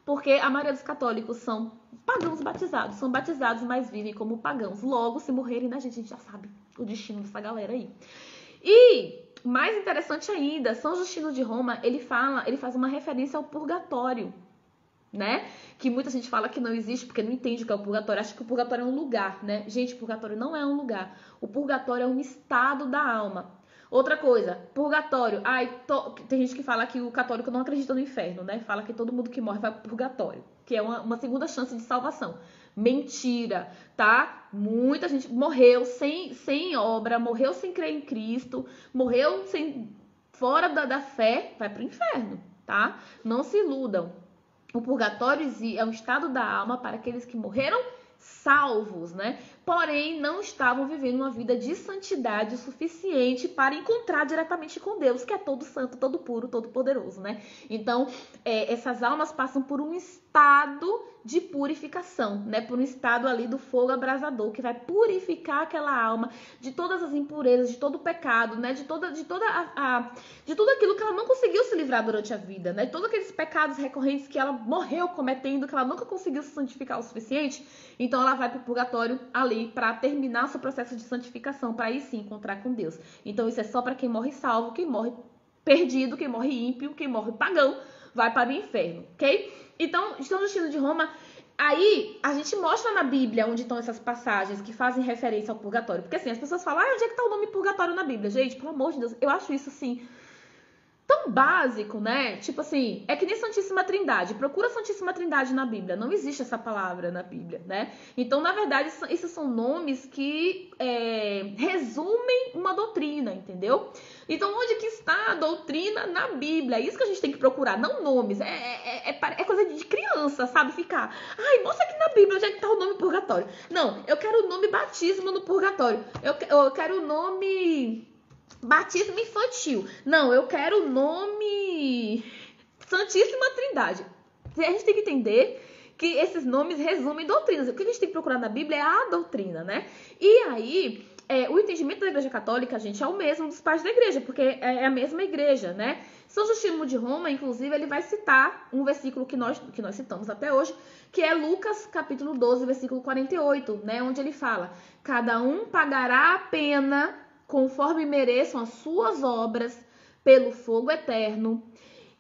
Porque a maioria dos católicos são pagãos batizados. São batizados, mas vivem como pagãos. Logo, se morrerem, né, gente? A gente já sabe o destino dessa galera aí. E... mais interessante ainda, São Justino de Roma, ele faz uma referência ao purgatório, né? Que muita gente fala que não existe porque não entende o que é o purgatório, acha que o purgatório é um lugar, né? Gente, o purgatório não é um lugar. O purgatório é um estado da alma. Outra coisa, purgatório. Tem gente que fala que o católico não acredita no inferno, né? Fala que todo mundo que morre vai pro purgatório, que é uma segunda chance de salvação. Mentira, tá? Muita gente morreu sem obra, morreu sem crer em Cristo, morreu fora da fé, vai pro inferno, tá? Não se iludam. O purgatório é um estado da alma para aqueles que morreram salvos, né? Porém, não estavam vivendo uma vida de santidade o suficiente para encontrar diretamente com Deus, que é todo santo, todo puro, todo poderoso, né? Então, essas almas passam por um estado de purificação, né? Por um estado ali do fogo abrasador, que vai purificar aquela alma de todas as impurezas, de todo o pecado, né? De tudo aquilo que ela não conseguiu se livrar durante a vida, né? De todos aqueles pecados recorrentes que ela morreu cometendo, que ela nunca conseguiu se santificar o suficiente. Então, ela vai para o purgatório ali para terminar seu processo de santificação, para aí sim encontrar com Deus. Então, isso é só para quem morre salvo, quem morre perdido, quem morre ímpio, quem morre pagão, vai para o inferno, ok? Então, São Justino de Roma, aí a gente mostra na Bíblia onde estão essas passagens que fazem referência ao purgatório. Porque assim, as pessoas falam, onde é que está o nome purgatório na Bíblia? Gente, pelo amor de Deus, eu acho isso assim tão básico, né? Tipo assim, é que nem Santíssima Trindade. Procura Santíssima Trindade na Bíblia. Não existe essa palavra na Bíblia, né? Então, na verdade, esses são nomes que resumem uma doutrina, entendeu? Então, onde que está a doutrina na Bíblia? É isso que a gente tem que procurar, não nomes. É coisa de criança, sabe? Ficar, ai, mostra aqui na Bíblia onde é que está o nome purgatório. Não, eu quero o nome batismo no purgatório. Eu quero o nome batismo infantil. Não, eu quero o nome Santíssima Trindade. A gente tem que entender que esses nomes resumem doutrinas. O que a gente tem que procurar na Bíblia é a doutrina, né? E aí, o entendimento da Igreja Católica, gente, é o mesmo dos pais da Igreja, porque é a mesma Igreja, né? São Justino de Roma, inclusive, ele vai citar um versículo que nós citamos até hoje, que é Lucas, capítulo 12, versículo 48, né? Onde ele fala, cada um pagará a pena conforme mereçam as suas obras pelo fogo eterno,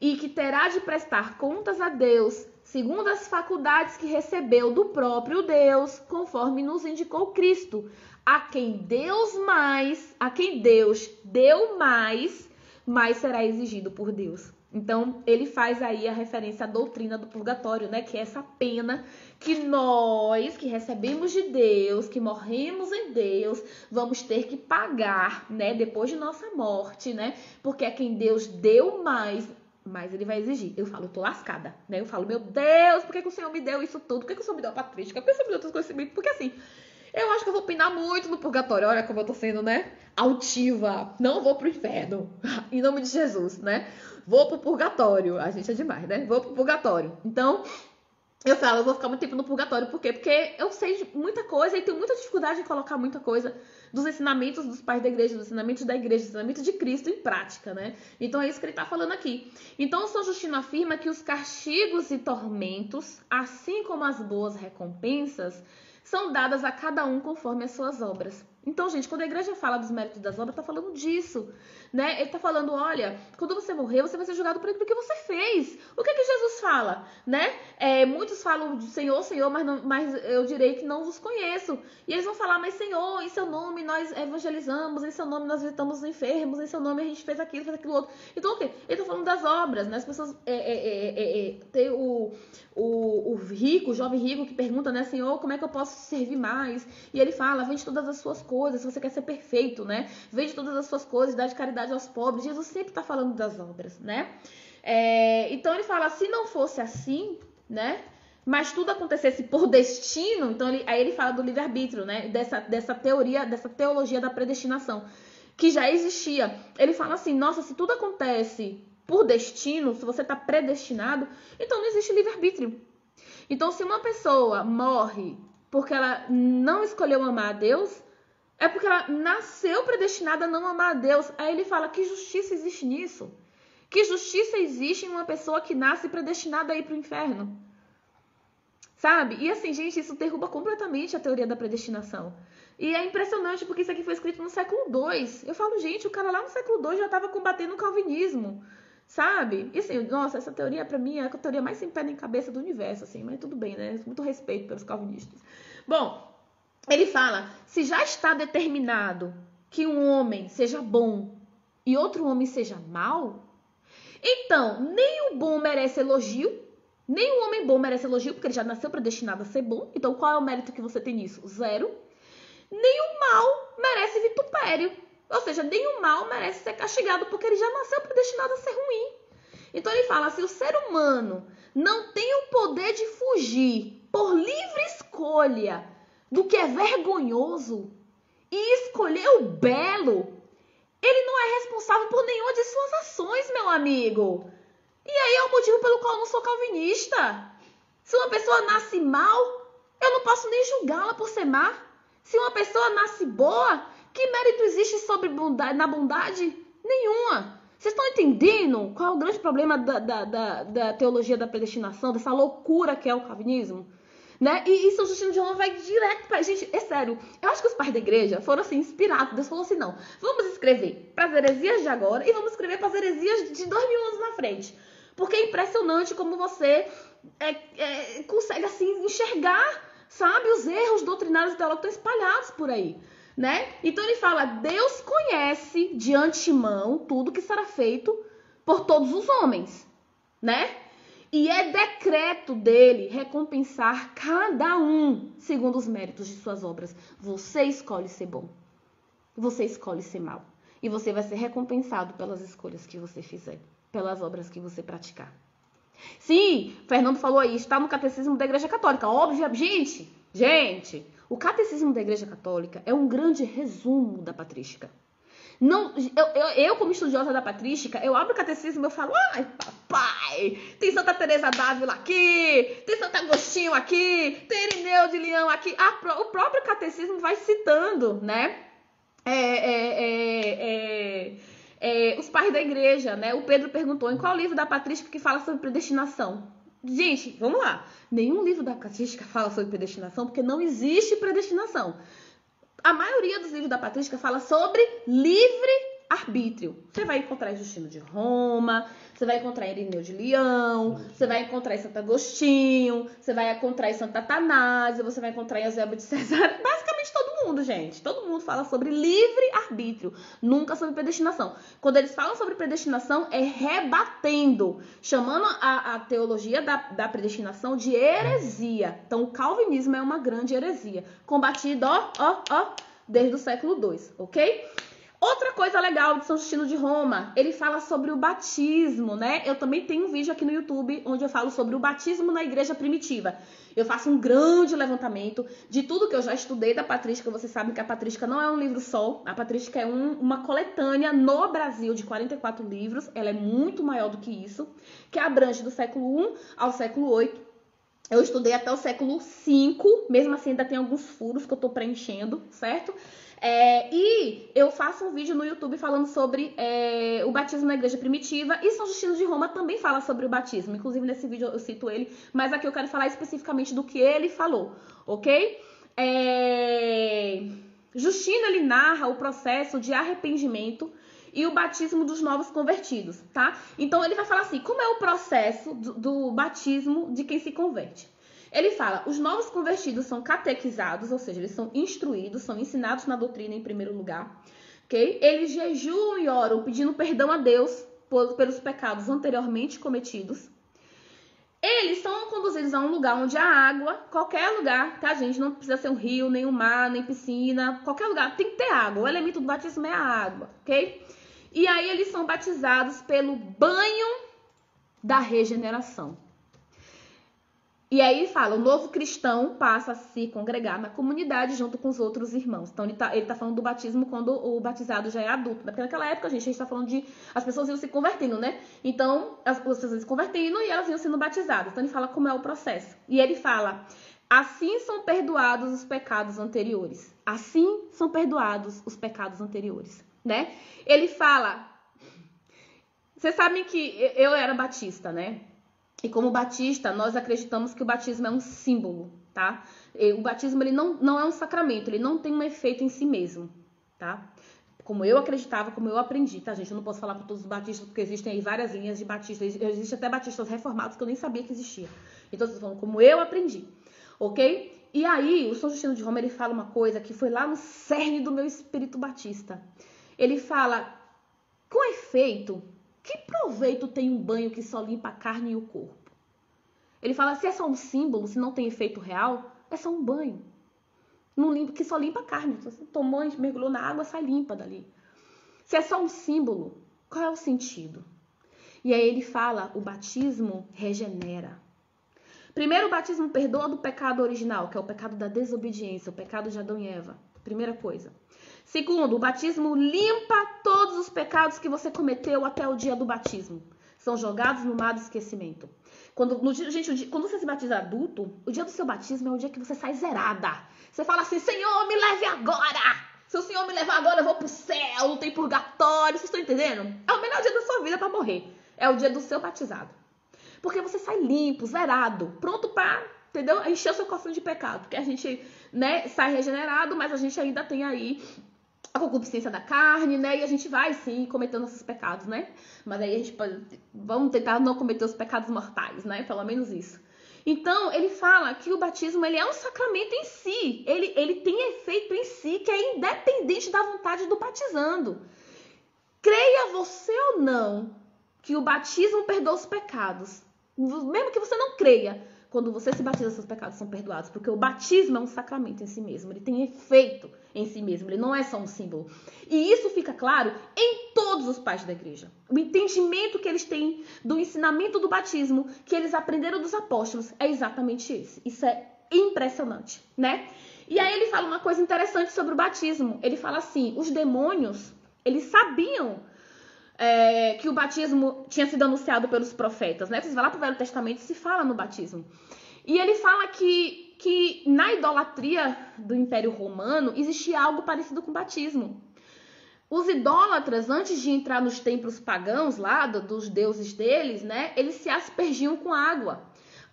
e que terá de prestar contas a Deus, segundo as faculdades que recebeu do próprio Deus, conforme nos indicou Cristo, a quem Deus deu mais será exigido por Deus. Então, ele faz aí a referência à doutrina do purgatório, né? Que é essa pena que nós, que recebemos de Deus, que morremos em Deus, vamos ter que pagar, né? Depois de nossa morte, né? Porque é quem Deus deu mais ele vai exigir. Eu falo, tô lascada, né? Eu falo, meu Deus, por que o Senhor me deu isso tudo? Por que o Senhor me deu a patrística? Por que o Senhor me deu outros conhecimentos? Porque assim, eu acho que eu vou pinar muito no purgatório. Olha como eu tô sendo, né? Altiva. Não vou pro inferno. Em nome de Jesus, né? Vou pro purgatório. A gente é demais, né? Vou pro purgatório. Então, eu falo, eu vou ficar muito tempo no purgatório. Por quê? Porque eu sei de muita coisa e tenho muita dificuldade em colocar muita coisa dos ensinamentos dos pais da igreja, dos ensinamentos da igreja, dos ensinamentos de Cristo em prática, né? Então, é isso que ele tá falando aqui. Então, São Justino afirma que os castigos e tormentos, assim como as boas recompensas, são dadas a cada um conforme as suas obras. Então, gente, quando a igreja fala dos méritos das obras, está falando disso, né? Ele está falando, olha, quando você morrer, você vai ser julgado por aquilo que você fez. O que Jesus fala, né? Muitos falam de Senhor, Senhor, mas eu direi que não vos conheço. E eles vão falar, mas Senhor, em seu nome nós evangelizamos, em seu nome nós visitamos os enfermos, em seu nome a gente fez aquilo outro. Então, o quê? Ele está falando das obras, né? As pessoas tem o rico, o jovem rico que pergunta, né, Senhor, como é que eu posso servir mais? E ele fala, vende todas as suas coisas, se você quer ser perfeito, né? Vende todas as suas coisas, dá de caridade aos pobres. Jesus sempre está falando das obras, né? Então ele fala, se não fosse assim, né? Mas tudo acontecesse por destino, então aí ele fala do livre-arbítrio, né? Dessa teologia da predestinação, que já existia. Ele fala assim, nossa, se tudo acontece por destino, se você está predestinado, então não existe livre-arbítrio. Então, se uma pessoa morre porque ela não escolheu amar a Deus, é porque ela nasceu predestinada a não amar a Deus. Aí ele fala, que justiça existe nisso? Que justiça existe em uma pessoa que nasce predestinada a ir para o inferno? Sabe? E assim, gente, isso derruba completamente a teoria da predestinação. E é impressionante porque isso aqui foi escrito no século II. Eu falo, gente, o cara lá no século II já estava combatendo o calvinismo. Sabe? E assim, nossa, essa teoria pra mim é a teoria mais sem pé nem cabeça do universo, assim, mas tudo bem, né? Muito respeito pelos calvinistas. Bom, ele fala, se já está determinado que um homem seja bom e outro homem seja mau, então nem o bom merece elogio, nem o homem bom merece elogio, porque ele já nasceu predestinado a ser bom. Então qual é o mérito que você tem nisso? Zero. Nem o mal merece vitupério. Ou seja, nem o mal merece ser castigado, porque ele já nasceu predestinado a ser ruim. Então ele fala, se o ser humano não tem o poder de fugir por livre escolha do que é vergonhoso e escolher o belo, ele não é responsável por nenhuma de suas ações, meu amigo. E aí é o motivo pelo qual eu não sou calvinista. Se uma pessoa nasce mal, eu não posso nem julgá-la por ser má. Se uma pessoa nasce boa, que mérito existe na bondade? Nenhuma. Vocês estão entendendo qual é o grande problema da teologia da predestinação, dessa loucura que é o calvinismo? Né? E São Justino de Roma vai direto pra gente. É sério, eu acho que os pais da igreja foram assim, inspirados. Deus falou assim, não, vamos escrever para as heresias de agora e vamos escrever para as heresias de 2000 anos na frente. Porque é impressionante como você consegue assim enxergar, sabe, os erros doutrinários e teológicos estão espalhados por aí, né? Então ele fala, Deus conhece de antemão tudo que será feito por todos os homens, né? E é decreto dele recompensar cada um segundo os méritos de suas obras. Você escolhe ser bom. Você escolhe ser mal. E você vai ser recompensado pelas escolhas que você fizer, pelas obras que você praticar. Sim, Fernando falou aí, está no Catecismo da Igreja Católica. Óbvio, gente, o Catecismo da Igreja Católica é um grande resumo da patrística. Não, eu como estudiosa da patrística, eu abro o catecismo e eu falo, ai, papai, tem Santa Teresa d'Ávila aqui, tem Santo Agostinho aqui, tem Irineu de Leão aqui. O próprio catecismo vai citando, né? Os pais da igreja, né? O Pedro perguntou, em qual livro da patrística que fala sobre predestinação? Gente, vamos lá. Nenhum livro da patrística fala sobre predestinação, porque não existe predestinação. A maioria dos livros da patrística fala sobre livre-arbítrio. Você vai encontrar em Justino de Roma, você vai encontrar em Irineu de Leão, você vai encontrar em Santo Agostinho, você vai encontrar em Santo Atanásio, você vai encontrar em Eusébio de Cesareia. Basicamente todo mundo, gente. Todo mundo fala sobre livre-arbítrio, nunca sobre predestinação. Quando eles falam sobre predestinação, é rebatendo, chamando a teologia da predestinação de heresia. Então, o calvinismo é uma grande heresia, combatida, desde o século II, ok? Outra coisa legal de São Justino de Roma, ele fala sobre o batismo, né? Eu também tenho um vídeo aqui no YouTube onde eu falo sobre o batismo na igreja primitiva. Eu faço um grande levantamento de tudo que eu já estudei da patrística. Vocês sabem que a patrística não é um livro só. A patrística é uma coletânea no Brasil de 44 livros. Ela é muito maior do que isso, que abrange do século I ao século VIII. Eu estudei até o século V, mesmo assim ainda tem alguns furos que eu tô preenchendo, certo? E eu faço um vídeo no YouTube falando sobre o batismo na igreja primitiva, e São Justino de Roma também fala sobre o batismo. Inclusive nesse vídeo eu cito ele, mas aqui eu quero falar especificamente do que ele falou, ok? Justino, ele narra o processo de arrependimento e o batismo dos novos convertidos, tá? Então ele vai falar assim, como é o processo do batismo de quem se converte? Ele fala, os novos convertidos são catequizados, ou seja, eles são instruídos, são ensinados na doutrina em primeiro lugar, ok? Eles jejuam e oram pedindo perdão a Deus pelos pecados anteriormente cometidos. Eles são conduzidos a um lugar onde há água, qualquer lugar, tá, gente? Não precisa ser um rio, nem um mar, nem piscina, qualquer lugar, tem que ter água. O elemento do batismo é a água, ok? E aí eles são batizados pelo banho da regeneração. E aí ele fala, o novo cristão passa a se congregar na comunidade junto com os outros irmãos. Então ele tá falando do batismo quando o batizado já é adulto. Porque naquela época, a gente tá falando de... As pessoas iam se convertendo, né? Então, as pessoas iam se convertendo e elas iam sendo batizadas. Então ele fala como é o processo. E ele fala, assim são perdoados os pecados anteriores. Assim são perdoados os pecados anteriores, né? Ele fala... Vocês sabem que eu era batista, né? E como batista, nós acreditamos que o batismo é um símbolo, tá? E o batismo, ele não é um sacramento, ele não tem um efeito em si mesmo, tá? Como eu acreditava, como eu aprendi, tá, gente? Eu não posso falar para todos os batistas, porque existem aí várias linhas de batistas. Existem até batistas reformados que eu nem sabia que existia. Então, vocês falam como eu aprendi, ok? E aí, o São Justino de Roma, ele fala uma coisa que foi lá no cerne do meu espírito batista. Ele fala, com efeito... Que proveito tem um banho que só limpa a carne e o corpo? Ele fala, se é só um símbolo, se não tem efeito real, é só um banho. Que só limpa a carne. Você tomou, mergulhou na água, sai limpa dali. Se é só um símbolo, qual é o sentido? E aí ele fala, o batismo regenera. Primeiro, o batismo perdoa do pecado original, que é o pecado da desobediência, o pecado de Adão e Eva. Primeira coisa. Segundo, o batismo limpa todos os pecados que você cometeu até o dia do batismo. São jogados no mar do esquecimento. Quando você se batiza adulto, o dia do seu batismo é o dia que você sai zerada. Você fala assim, Senhor, me leve agora! Se o Senhor me levar agora, eu vou pro céu, não tem purgatório. Vocês estão entendendo? É o melhor dia da sua vida para morrer. É o dia do seu batizado. Porque você sai limpo, zerado, pronto para... Entendeu? Encher o seu cofre de pecado. Porque a gente, né, sai regenerado, mas a gente ainda tem aí a concupiscência da carne, né? E a gente vai, sim, cometendo esses pecados, né? Mas aí a gente vamos tentar não cometer os pecados mortais, né? Pelo menos isso. Então, ele fala que o batismo, ele é um sacramento em si. Ele tem efeito em si, que é independente da vontade do batizando. Creia você ou não, que o batismo perdoa os pecados. Mesmo que você não creia, quando você se batiza, seus pecados são perdoados. Porque o batismo é um sacramento em si mesmo. Ele tem efeito em si mesmo. Ele não é só um símbolo. E isso fica claro em todos os pais da igreja. O entendimento que eles têm do ensinamento do batismo, que eles aprenderam dos apóstolos, é exatamente esse. Isso é impressionante, né? E aí ele fala uma coisa interessante sobre o batismo. Ele fala assim, os demônios, eles sabiam que o batismo tinha sido anunciado pelos profetas, né? Você vai lá para o Velho Testamento e se fala no batismo. E ele fala que na idolatria do Império Romano existia algo parecido com o batismo. Os idólatras, antes de entrar nos templos pagãos lá, dos deuses deles, né? Eles se aspergiam com água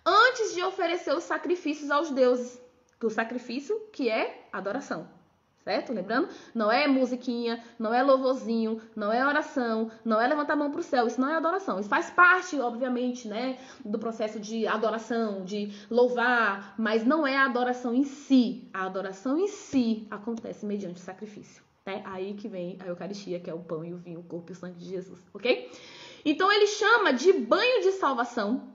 antes de oferecer os sacrifícios aos deuses. Que o sacrifício que é adoração. Certo? Lembrando, não é musiquinha, não é louvorzinho, não é oração, não é levantar a mão para o céu. Isso não é adoração. Isso faz parte, obviamente, né, do processo de adoração, de louvar, mas não é a adoração em si. A adoração em si acontece mediante o sacrifício. Né? Aí que vem a Eucaristia, que é o pão e o vinho, o corpo e o sangue de Jesus. Ok? Então ele chama de banho de salvação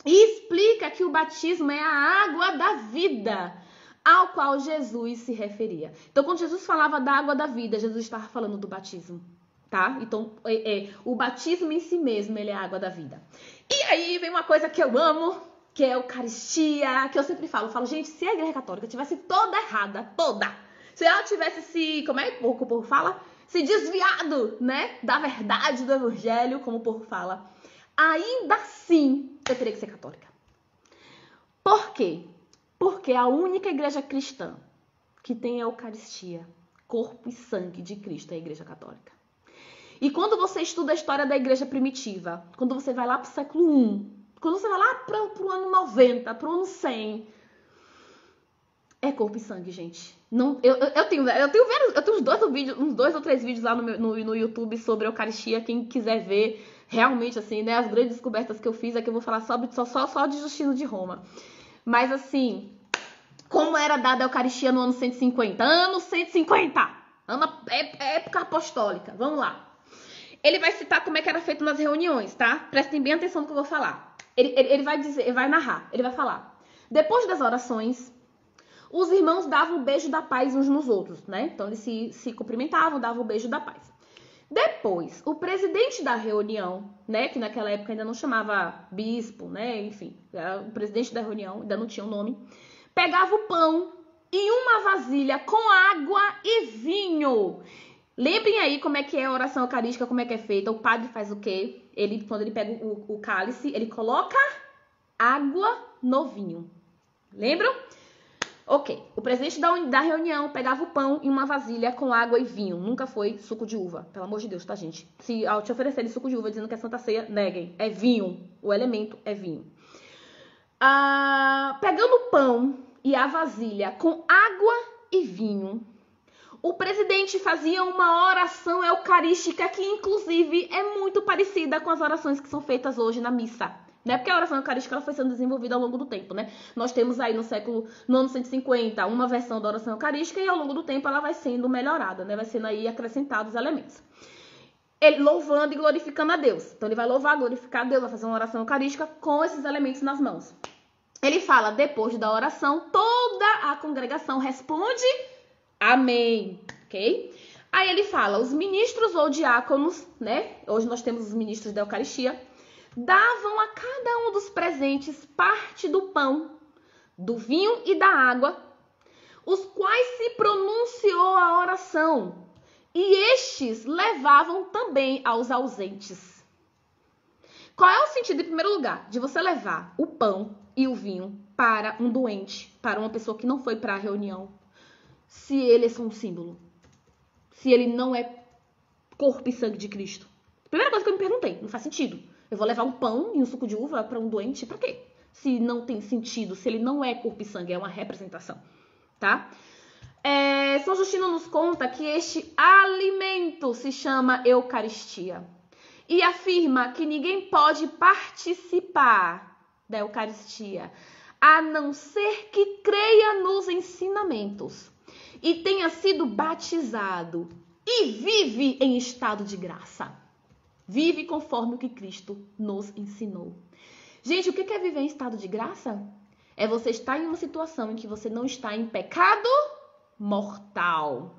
e explica que o batismo é a água da vida ao qual Jesus se referia. Então, quando Jesus falava da água da vida, Jesus estava falando do batismo, tá? Então, o batismo em si mesmo, ele é a água da vida. E aí vem uma coisa que eu amo, que é a Eucaristia, que eu sempre falo, gente, se a Igreja Católica tivesse toda errada, toda, se ela tivesse como é que o povo fala? Se desviado, né, da verdade do Evangelho, como o povo fala, ainda assim, eu teria que ser católica. Por quê? Porque a única igreja cristã que tem a Eucaristia, corpo e sangue de Cristo, é a Igreja Católica. E quando você estuda a história da igreja primitiva, quando você vai lá para o século I, quando você vai lá para o ano 90, para o ano 100, é corpo e sangue, gente. Não, eu tenho uns 2 ou 3 vídeos lá no YouTube sobre a Eucaristia. Quem quiser ver realmente, assim, né, as grandes descobertas que eu fiz, é que eu vou falar só de Justino de Roma. Mas assim, como era dada a Eucaristia no ano 150? Ano 150! Época apostólica. Vamos lá. Ele vai citar como é que era feito nas reuniões, tá? Prestem bem atenção no que eu vou falar. Ele vai dizer, ele vai narrar, ele vai falar. Depois das orações, os irmãos davam o beijo da paz uns nos outros, né? Então eles se cumprimentavam, davam o beijo da paz. Depois, o presidente da reunião, né, que naquela época ainda não chamava bispo, né, enfim, o presidente da reunião, ainda não tinha um nome, pegava o pão em uma vasilha com água e vinho. Lembrem aí como é que é a oração eucarística, como é que é feita. O padre faz o quê? Quando ele pega o cálice, ele coloca água no vinho. Lembram? Ok, o presidente da reunião pegava o pão em uma vasilha com água e vinho. Nunca foi suco de uva, pelo amor de Deus, tá, gente? Se ao te oferecerem suco de uva dizendo que é Santa Ceia, neguem. É vinho, o elemento é vinho. Pegando o pão e a vasilha com água e vinho, o presidente fazia uma oração eucarística que, inclusive, é muito parecida com as orações que são feitas hoje na missa. Né? Porque a oração eucarística ela foi sendo desenvolvida ao longo do tempo, né? Nós temos aí no ano 150 uma versão da oração eucarística e ao longo do tempo ela vai sendo melhorada, né? Vai sendo aí acrescentados elementos. Ele louvando e glorificando a Deus. Então ele vai louvar, glorificar a Deus, vai fazer uma oração eucarística com esses elementos nas mãos. Ele fala, depois da oração, toda a congregação responde amém, ok? Aí ele fala, os ministros ou diáconos, né? Hoje nós temos os ministros da Eucaristia, davam a cada um dos presentes parte do pão, do vinho e da água, os quais se pronunciou a oração, e estes levavam também aos ausentes. Qual é o sentido, em primeiro lugar, de você levar o pão e o vinho para um doente, para uma pessoa que não foi para a reunião, se ele é só um símbolo? Se ele não é corpo e sangue de Cristo? Primeira coisa que eu me perguntei, não faz sentido. Eu vou levar um pão e um suco de uva para um doente, para quê? Se não tem sentido, se ele não é corpo e sangue, é uma representação, tá? São Justino nos conta que este alimento se chama Eucaristia e afirma que ninguém pode participar da Eucaristia a não ser que creia nos ensinamentos e tenha sido batizado e vive em estado de graça. Vive conforme o que Cristo nos ensinou. Gente, o que é viver em estado de graça? É você estar em uma situação em que você não está em pecado mortal,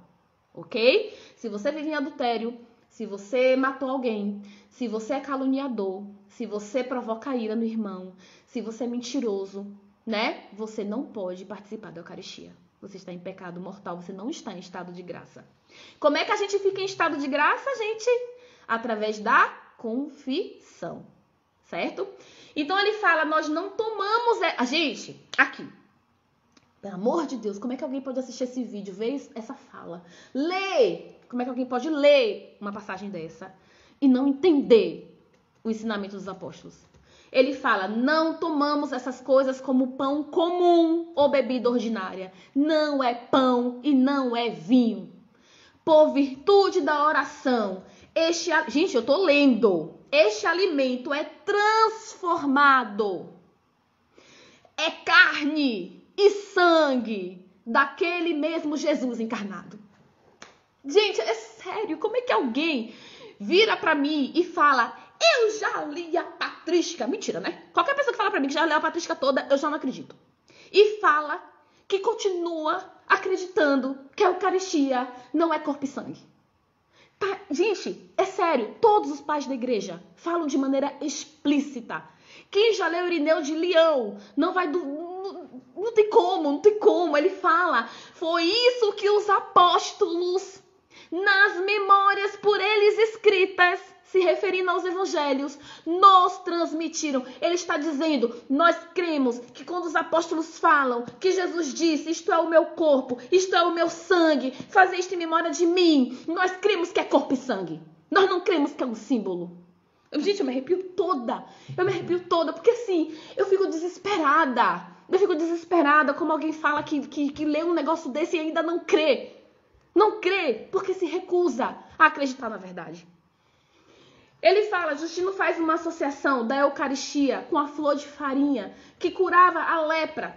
ok? Se você vive em adultério, se você matou alguém, se você é caluniador, se você provoca ira no irmão, se você é mentiroso, né? Você não pode participar da Eucaristia. Você está em pecado mortal, você não está em estado de graça. Como é que a gente fica em estado de graça, gente? Através da confissão, certo? Então ele fala, nós não tomamos... Gente, aqui, pelo amor de Deus, como é que alguém pode assistir esse vídeo, ver essa fala, ler? Como é que alguém pode ler uma passagem dessa e não entender o ensinamento dos apóstolos? Ele fala, não tomamos essas coisas como pão comum ou bebida ordinária. Não é pão e não é vinho. Por virtude da oração, gente, eu tô lendo. Este alimento é transformado. É carne e sangue daquele mesmo Jesus encarnado. Gente, é sério, como é que alguém vira pra mim e fala, eu já li a patrística, mentira, né? Qualquer pessoa que fala pra mim que já leu a patrística toda, eu já não acredito. E fala que continua acreditando que a Eucaristia não é corpo e sangue. Tá? Gente, é sério, todos os pais da igreja falam de maneira explícita. Quem já leu Irineu de Leão não vai... Não tem como. Ele fala, foi isso que os apóstolos, nas memórias por eles escritas, se referindo aos evangelhos, nos transmitiram. Ele está dizendo, nós cremos que quando os apóstolos falam que Jesus disse, isto é o meu corpo, isto é o meu sangue, fazer isto em memória de mim, nós cremos que é corpo e sangue. Nós não cremos que é um símbolo. Gente, eu me arrepio toda, porque assim, eu fico desesperada. Como alguém fala que lê um negócio desse e ainda não crê. Não crê, porque se recusa a acreditar na verdade. Ele fala, Justino faz uma associação da Eucaristia com a flor de farinha que curava a lepra.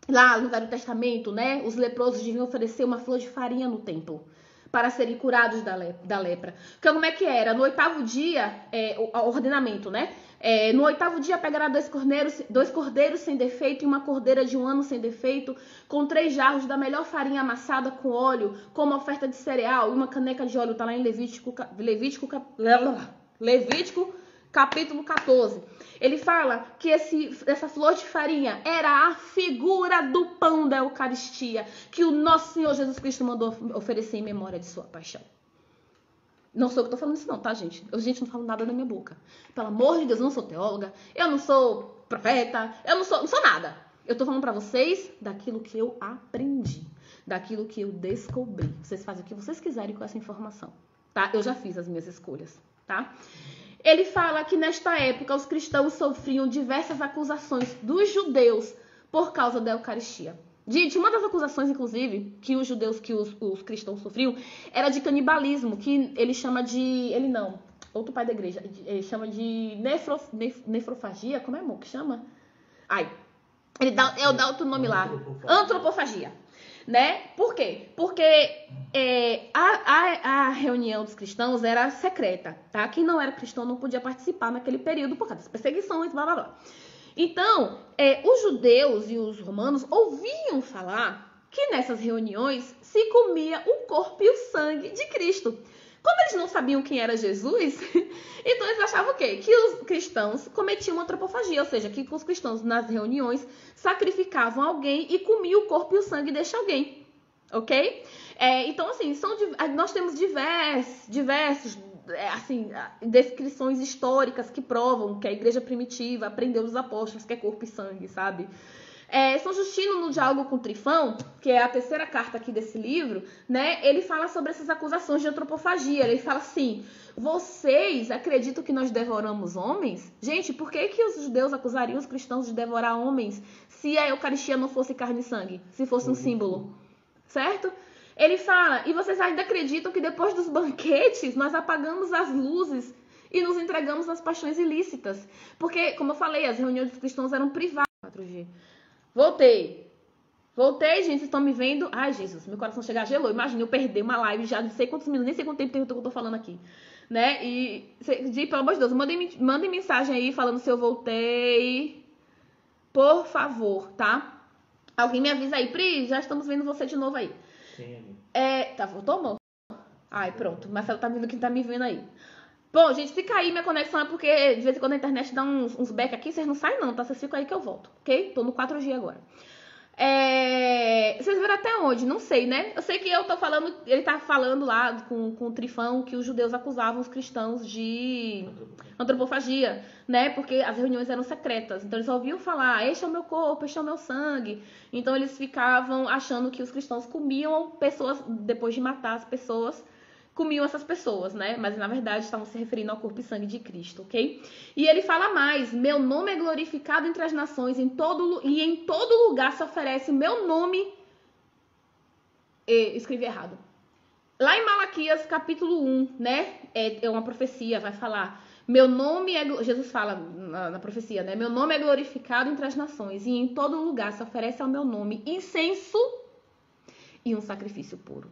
Lá no Velho Testamento, né? Os leprosos deviam oferecer uma flor de farinha no templo para serem curados da lepra. Porque como é que era? No 8º dia, o ordenamento, né? No 8º dia pegará 2 cordeiros sem defeito e uma cordeira de 1 ano sem defeito, com 3 jarros da melhor farinha amassada com óleo, com uma oferta de cereal e uma caneca de óleo. Está lá em Levítico capítulo 14. Ele fala que essa flor de farinha era a figura do pão da Eucaristia, que o nosso Senhor Jesus Cristo mandou oferecer em memória de sua paixão. Não sou eu que estou falando isso não, tá, gente? Eu, não falo nada da minha boca. Pelo amor de Deus, eu não sou teóloga, eu não sou profeta, eu não sou nada. Eu estou falando para vocês daquilo que eu aprendi, daquilo que eu descobri. Vocês fazem o que vocês quiserem com essa informação, tá? Eu já fiz as minhas escolhas, tá? Ele fala que nesta época os cristãos sofriam diversas acusações dos judeus por causa da Eucaristia. Gente, uma das acusações, inclusive, que os judeus, que os cristãos sofriam, era de canibalismo, que ele chama de... Ele não, outro pai da igreja, ele chama de nefrofagia, como é, amor, que chama? Ele dá outro nome lá. Antropofagia. Né? Por quê? Porque a reunião dos cristãos era secreta, tá? Quem não era cristão não podia participar naquele período por causa das perseguições, blá, blá, blá. Então, os judeus e os romanos ouviam falar que nessas reuniões se comia o corpo e o sangue de Cristo. Como eles não sabiam quem era Jesus, então eles achavam o quê? Que os cristãos cometiam antropofagia, ou seja, que os cristãos nas reuniões sacrificavam alguém e comiam o corpo e o sangue deste alguém, ok? Então, assim, nós temos diversos assim, descrições históricas que provam que a igreja primitiva aprendeu dos apóstolos que é corpo e sangue, sabe? São Justino, no Diálogo com Trifão, que é a 3ª carta aqui desse livro, né? Ele fala sobre essas acusações de antropofagia. Ele fala assim, vocês acreditam que nós devoramos homens? Gente, por que os judeus acusariam os cristãos de devorar homens se a Eucaristia não fosse carne e sangue? Se fosse um símbolo, certo? Ele fala, e vocês ainda acreditam que depois dos banquetes nós apagamos as luzes e nos entregamos às paixões ilícitas? Porque, como eu falei, as reuniões dos cristãos eram privadas. 4G. Voltei, gente, vocês estão me vendo? Ai, Jesus, meu coração chega gelou. Imagina, eu perder uma live já não sei quantos minutos, nem sei quanto tempo eu tô falando aqui. né? E, pelo amor de Deus, mandem mensagem aí falando se eu voltei. Por favor, tá? Alguém me avisa aí. Pri, já estamos vendo você de novo aí. Sim. Tá, voltou, amor? Ai, pronto. Marcelo tá vendo quem tá me vendo aí. Bom, gente, se cair minha conexão é porque de vez em quando a internet dá uns back aqui, vocês não saem não, tá? Vocês ficam aí que eu volto, ok? Tô no 4G agora. Vocês viram até onde? Não sei, né? Eu sei que eu tô falando, ele tá falando lá com o Trifão que os judeus acusavam os cristãos de antropofagia, né? Porque as reuniões eram secretas. Então eles ouviam falar, este é o meu corpo, este é o meu sangue. Então eles ficavam achando que os cristãos comiam pessoas, depois de matar as pessoas, comiam essas pessoas, né? Mas na verdade estavam se referindo ao corpo e sangue de Cristo, ok? E ele fala mais: meu nome é glorificado entre as nações, e em todo lugar se oferece meu nome. Escrevi errado. Lá em Malaquias, capítulo 1, né? É uma profecia, vai falar. Meu nome é. Jesus fala na profecia, né? Meu nome é glorificado entre as nações, e em todo lugar se oferece ao meu nome incenso e um sacrifício puro.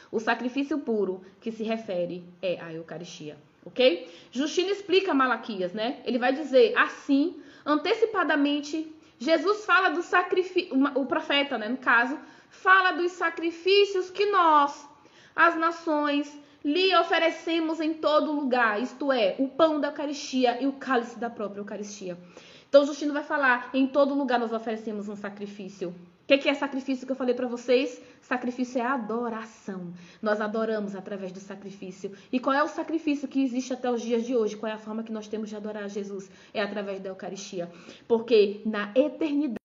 O sacrifício puro que se refere é a Eucaristia, ok? Justino explica Malaquias, né? Ele vai dizer assim, antecipadamente, Jesus fala do sacrifício, o profeta, né, no caso, fala dos sacrifícios que nós, as nações, lhe oferecemos em todo lugar, isto é, o pão da Eucaristia e o cálice da própria Eucaristia. Então, Justino vai falar, em todo lugar nós oferecemos um sacrifício. O que é sacrifício que eu falei para vocês? Sacrifício é adoração. Nós adoramos através do sacrifício. E qual é o sacrifício que existe até os dias de hoje? Qual é a forma que nós temos de adorar Jesus? É através da Eucaristia. Porque na eternidade...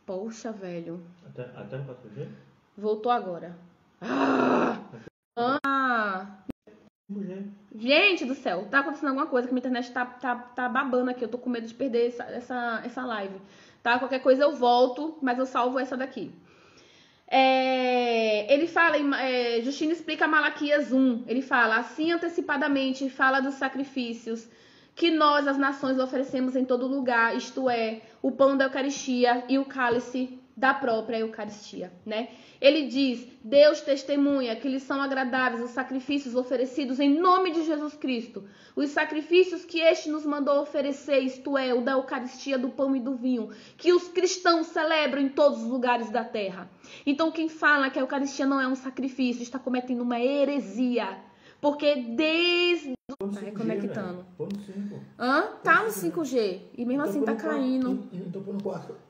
Poxa, velho. Até no 4G? Voltou agora. Gente do céu, tá acontecendo alguma coisa que minha internet tá babando aqui. Eu tô com medo de perder essa live. Tá? Qualquer coisa eu volto, mas eu salvo essa daqui. Ele fala, Justino explica Malaquias 1. Ele fala, assim antecipadamente, fala dos sacrifícios que nós, as nações, oferecemos em todo lugar, isto é, o pão da Eucaristia e o cálice da própria Eucaristia, né? Ele diz, Deus testemunha que lhes são agradáveis os sacrifícios oferecidos em nome de Jesus Cristo, os sacrifícios que este nos mandou oferecer, isto é, o da Eucaristia, do pão e do vinho, que os cristãos celebram em todos os lugares da terra. Então, quem fala que a Eucaristia não é um sacrifício está cometendo uma heresia, porque desde... Tá reconectando. Tá no 5G. E mesmo assim tá caindo.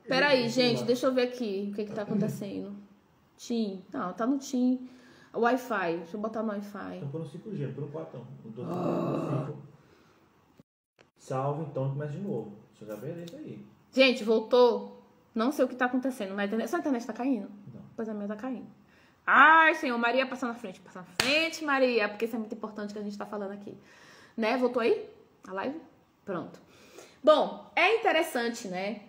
Peraí, gente, deixa eu ver aqui o que tá acontecendo. TIM. Não, tá no TIM. Wi-Fi. Deixa eu botar no Wi-Fi. Tô no 5G, tô no 4. No 5. Salve, então começa de novo. Você já vê isso aí. Gente, voltou. Não sei o que tá acontecendo. Mas sua internet tá caindo? Não. Pois a minha tá caindo. Ai, Senhor, Maria, passa na frente, Maria, porque isso é muito importante que a gente tá falando aqui. Né? Voltou aí? A live? Pronto. Bom, é interessante, né?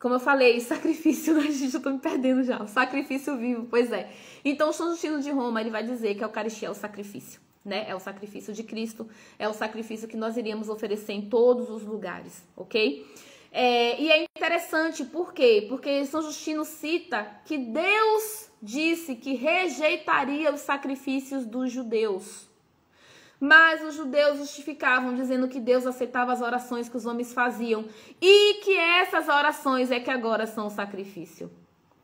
Como eu falei, sacrifício, né? Gente, eu tô me perdendo já. O sacrifício vivo, pois é. Então, o São Justino de Roma, ele vai dizer que a Eucaristia é o sacrifício, né? É o sacrifício de Cristo, é o sacrifício que nós iríamos oferecer em todos os lugares, ok? E é interessante, por quê? Porque São Justino cita que Deus disse que rejeitaria os sacrifícios dos judeus. Mas os judeus justificavam, dizendo que Deus aceitava as orações que os homens faziam e que essas orações é que agora são o sacrifício.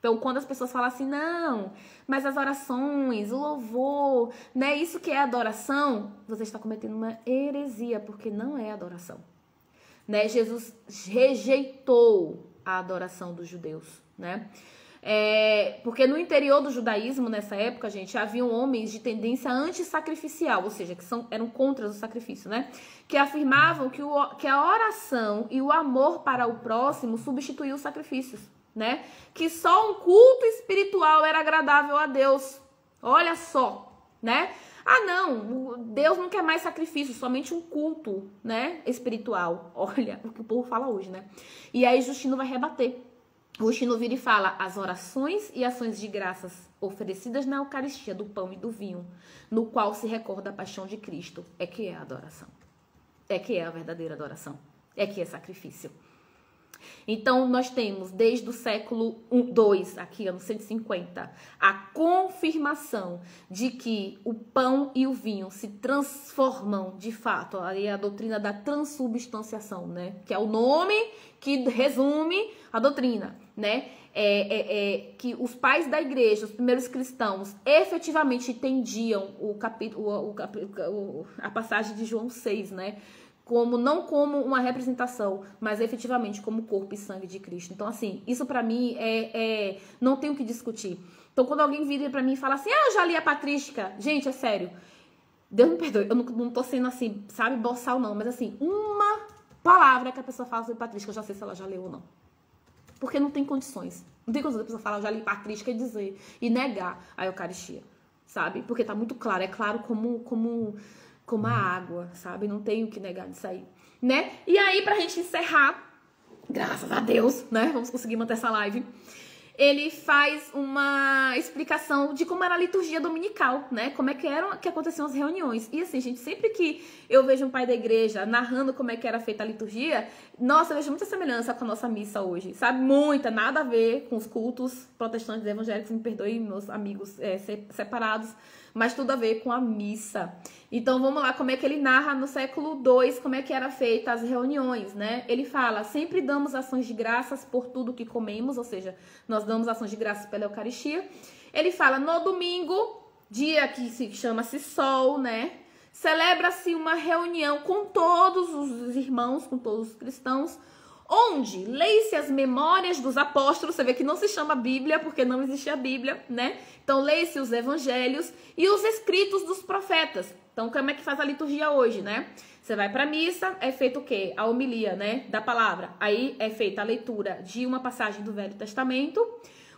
Então, quando as pessoas falam assim, não, mas as orações, o louvor, né, isso que é adoração, você está cometendo uma heresia, porque não é adoração. Né? Jesus rejeitou a adoração dos judeus, né? Porque no interior do judaísmo, nessa época, gente, haviam homens de tendência antissacrificial, ou seja, que eram contra o sacrifício, né? Que afirmavam que a oração e o amor para o próximo substituíam os sacrifícios, né? Que só um culto espiritual era agradável a Deus. Olha só, né? Ah, não, Deus não quer mais sacrifício, somente um culto, né, espiritual. Olha o que o povo fala hoje, né? E aí Justino vai rebater. Justino vira e fala, as orações e ações de graças oferecidas na Eucaristia do pão e do vinho, no qual se recorda a paixão de Cristo, é que é a adoração. É que é a verdadeira adoração. É que é sacrifício. Então, nós temos, desde o século II, aqui, ano 150, a confirmação de que o pão e o vinho se transformam, de fato, aí é a doutrina da transubstanciação, né? Que é o nome que resume a doutrina, né? Que os pais da igreja, os primeiros cristãos, efetivamente entendiam a passagem de João 6, né? Não como uma representação, mas efetivamente como corpo e sangue de Cristo. Então, assim, isso pra mim não tem o que discutir. Então, quando alguém vira pra mim e fala assim, eu já li a patrística. Gente, é sério. Deus me perdoe, eu não tô sendo assim, sabe, boçal não, mas assim, uma palavra que a pessoa fala sobre patrística, eu já sei se ela já leu ou não. Porque não tem condições. Não tem condições da pessoa falar, eu já li patrística e negar a Eucaristia, sabe? Porque tá muito claro, é claro como a água, sabe? Não tenho o que negar disso aí, né? E aí, pra gente encerrar, graças a Deus, né? Vamos conseguir manter essa live. Ele faz uma explicação de como era a liturgia dominical, né? Como é que aconteciam as reuniões. E assim, gente, sempre que eu vejo um pai da igreja narrando como é que era feita a liturgia, nossa, eu vejo muita semelhança com a nossa missa hoje, sabe? Muita, nada a ver com os cultos protestantes e evangélicos, me perdoem, meus amigos separados, mas tudo a ver com a missa. Então, vamos lá, como é que ele narra no século II, como é que era feita as reuniões, né? Ele fala, sempre damos ações de graças por tudo que comemos, ou seja, nós damos ações de graças pela Eucaristia. Ele fala, no domingo, dia que se chama-se Sol, né? Celebra-se uma reunião com todos os irmãos, com todos os cristãos, onde leia-se as memórias dos apóstolos. Você vê que não se chama Bíblia, porque não existia a Bíblia, né? Então, leia-se os evangelhos e os escritos dos profetas. Então, como é que faz a liturgia hoje, né? Você vai para a missa, é feito o quê? A homilia, né? Da palavra. Aí é feita a leitura de uma passagem do Velho Testamento,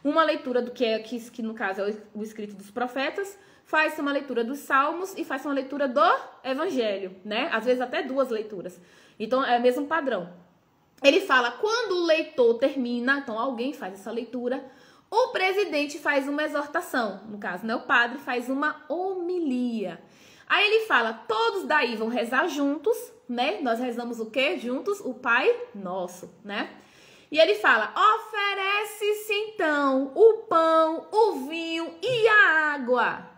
uma leitura do que no caso é o escrito dos profetas, faz uma leitura dos salmos e faz uma leitura do evangelho, né? Às vezes até duas leituras. Então, é o mesmo padrão. Ele fala, quando o leitor termina, então alguém faz essa leitura, o presidente faz uma exortação, no caso, né? O padre faz uma homilia. Aí ele fala, todos daí vão rezar juntos, né? Nós rezamos o quê? Juntos, o Pai Nosso, né? E ele fala, oferece-se então o pão, o vinho e a água.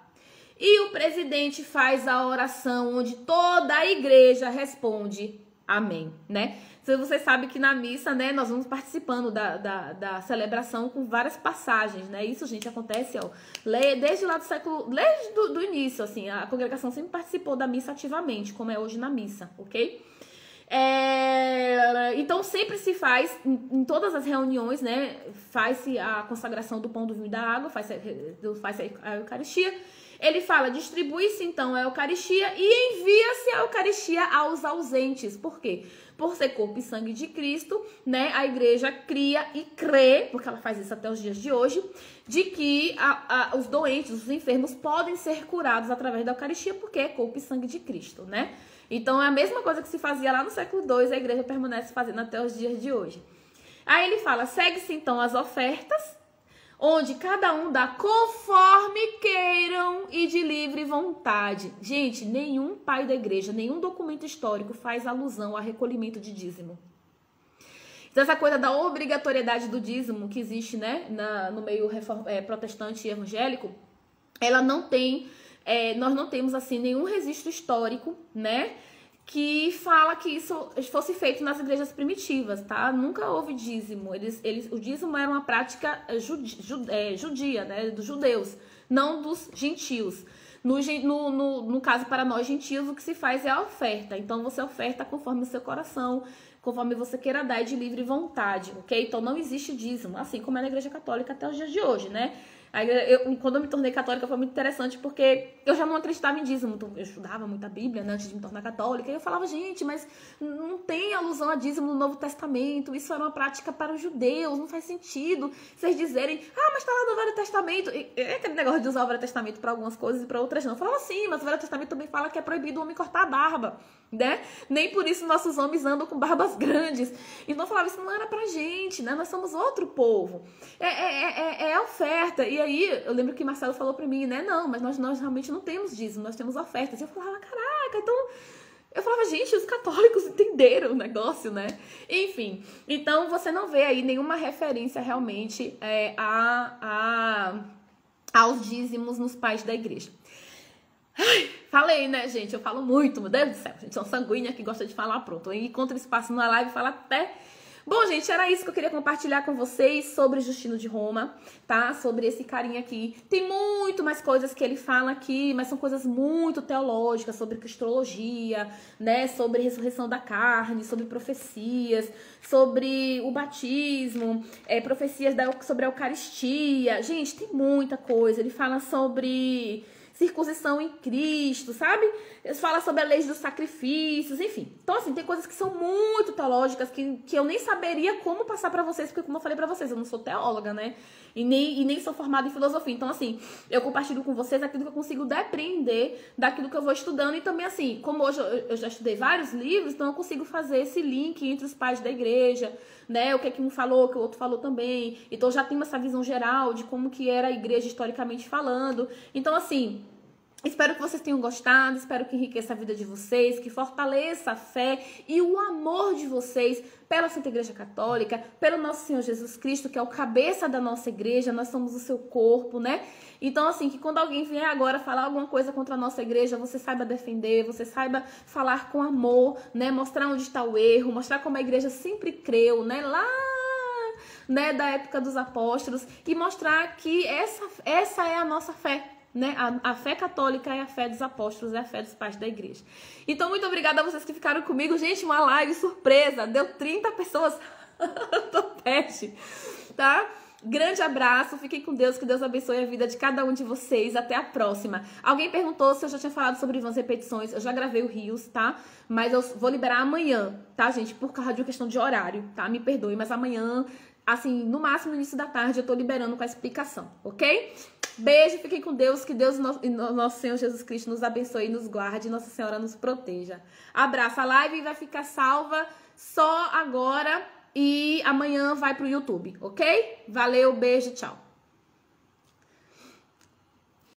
E o presidente faz a oração onde toda a igreja responde amém, né? Você sabe que na missa, né, nós vamos participando da celebração com várias passagens, né? Isso, gente, acontece, ó, desde lá do século, desde do início, assim, a congregação sempre participou da missa ativamente, como é hoje na missa, ok? Então, sempre se faz, em todas as reuniões, né, faz-se a consagração do pão, do vinho e da água, faz a Eucaristia. Ele fala, distribui-se então a Eucaristia e envia-se a Eucaristia aos ausentes. Por quê? Por ser corpo e sangue de Cristo, né? A igreja cria e crê, porque ela faz isso até os dias de hoje, de que os doentes, os enfermos podem ser curados através da Eucaristia, porque é corpo e sangue de Cristo, né? Então é a mesma coisa que se fazia lá no século II, a igreja permanece fazendo até os dias de hoje. Aí ele fala, segue-se então as ofertas, onde cada um dá conforme queiram e de livre vontade. Gente, nenhum pai da igreja, nenhum documento histórico faz alusão a recolhimento de dízimo. Então, essa coisa da obrigatoriedade do dízimo que existe, né, no meio protestante e evangélico, ela não tem, nós não temos, assim, nenhum registro histórico, né, que fala que isso fosse feito nas igrejas primitivas, tá? Nunca houve dízimo. O dízimo era uma prática judia, né? Dos judeus, não dos gentios. No caso, para nós gentios, o que se faz é a oferta. Então, você oferta conforme o seu coração, conforme você queira dar de livre vontade, ok? Então, não existe dízimo, assim como é na igreja católica até os dias de hoje, né? Quando eu me tornei católica foi muito interessante, porque eu já não acreditava em dízimo. Eu estudava muito a Bíblia, né, antes de me tornar católica, e eu falava, gente, mas não tem alusão a dízimo no Novo Testamento, isso era uma prática para os judeus, não faz sentido vocês dizerem, mas tá lá no Velho Testamento. É aquele negócio de usar o Velho Testamento para algumas coisas e para outras não. Eu falava, sim, mas o Velho Testamento também fala que é proibido o homem cortar a barba, né? Nem por isso nossos homens andam com barbas grandes. Então eu falava, isso não era pra gente, né? Nós somos outro povo. É oferta. E aí, eu lembro que Marcelo falou pra mim, né? Não, mas nós realmente não temos dízimo, nós temos ofertas. E eu falava, caraca, então Eu falava, gente, os católicos entenderam o negócio, né? Enfim, então você não vê aí nenhuma referência realmente aos dízimos nos pais da igreja. Ai, falei, né, gente? Eu falo muito, meu Deus do céu. Gente, sou sanguínea que gosta de falar, pronto. Eu encontro espaço na live e falo até... Bom, gente, era isso que eu queria compartilhar com vocês sobre Justino de Roma, tá? Sobre esse carinha aqui. Tem muito mais coisas que ele fala aqui, mas são coisas muito teológicas, sobre cristologia, né? Sobre ressurreição da carne, sobre profecias, sobre o batismo, profecias sobre a Eucaristia. Gente, tem muita coisa. Ele fala sobre circuncisão em Cristo, sabe? Fala sobre a lei dos sacrifícios, enfim. Então, assim, tem coisas que são muito teológicas que eu nem saberia como passar pra vocês, porque como eu falei pra vocês, eu não sou teóloga, né? E nem sou formada em filosofia. Então, assim, eu compartilho com vocês aquilo que eu consigo depreender daquilo que eu vou estudando. E também, assim, como hoje eu já estudei vários livros, então eu consigo fazer esse link entre os pais da igreja, né? O que é que um falou, o que o outro falou também. Então, eu já tenho essa visão geral de como que era a igreja historicamente falando. Então, assim... Espero que vocês tenham gostado, espero que enriqueça a vida de vocês, que fortaleça a fé e o amor de vocês pela Santa Igreja Católica, pelo nosso Senhor Jesus Cristo, que é o cabeça da nossa igreja, nós somos o seu corpo, né? Então, assim, que quando alguém vier agora falar alguma coisa contra a nossa igreja, você saiba defender, você saiba falar com amor, né? Mostrar onde está o erro, mostrar como a igreja sempre creu, né? Lá... né, da época dos apóstolos, e mostrar que essa é a nossa fé. Né? A fé católica é a fé dos apóstolos, é a fé dos pais da igreja. Então, muito obrigada a vocês que ficaram comigo. Gente, uma live surpresa. Deu 30 pessoas do teste, tá? Grande abraço, fiquem com Deus, que Deus abençoe a vida de cada um de vocês. Até a próxima. Alguém perguntou se eu já tinha falado sobre vãs repetições. Eu já gravei o Rios, tá? Mas eu vou liberar amanhã, tá, gente? Por causa de uma questão de horário, tá? Me perdoe, mas amanhã, assim, no máximo no início da tarde, eu tô liberando com a explicação, ok? Beijo, fiquem com Deus, que Deus, nosso Senhor Jesus Cristo, nos abençoe e nos guarde, Nossa Senhora nos proteja. Abraço, a live vai ficar salva só agora e amanhã vai pro YouTube, ok? Valeu, beijo, tchau.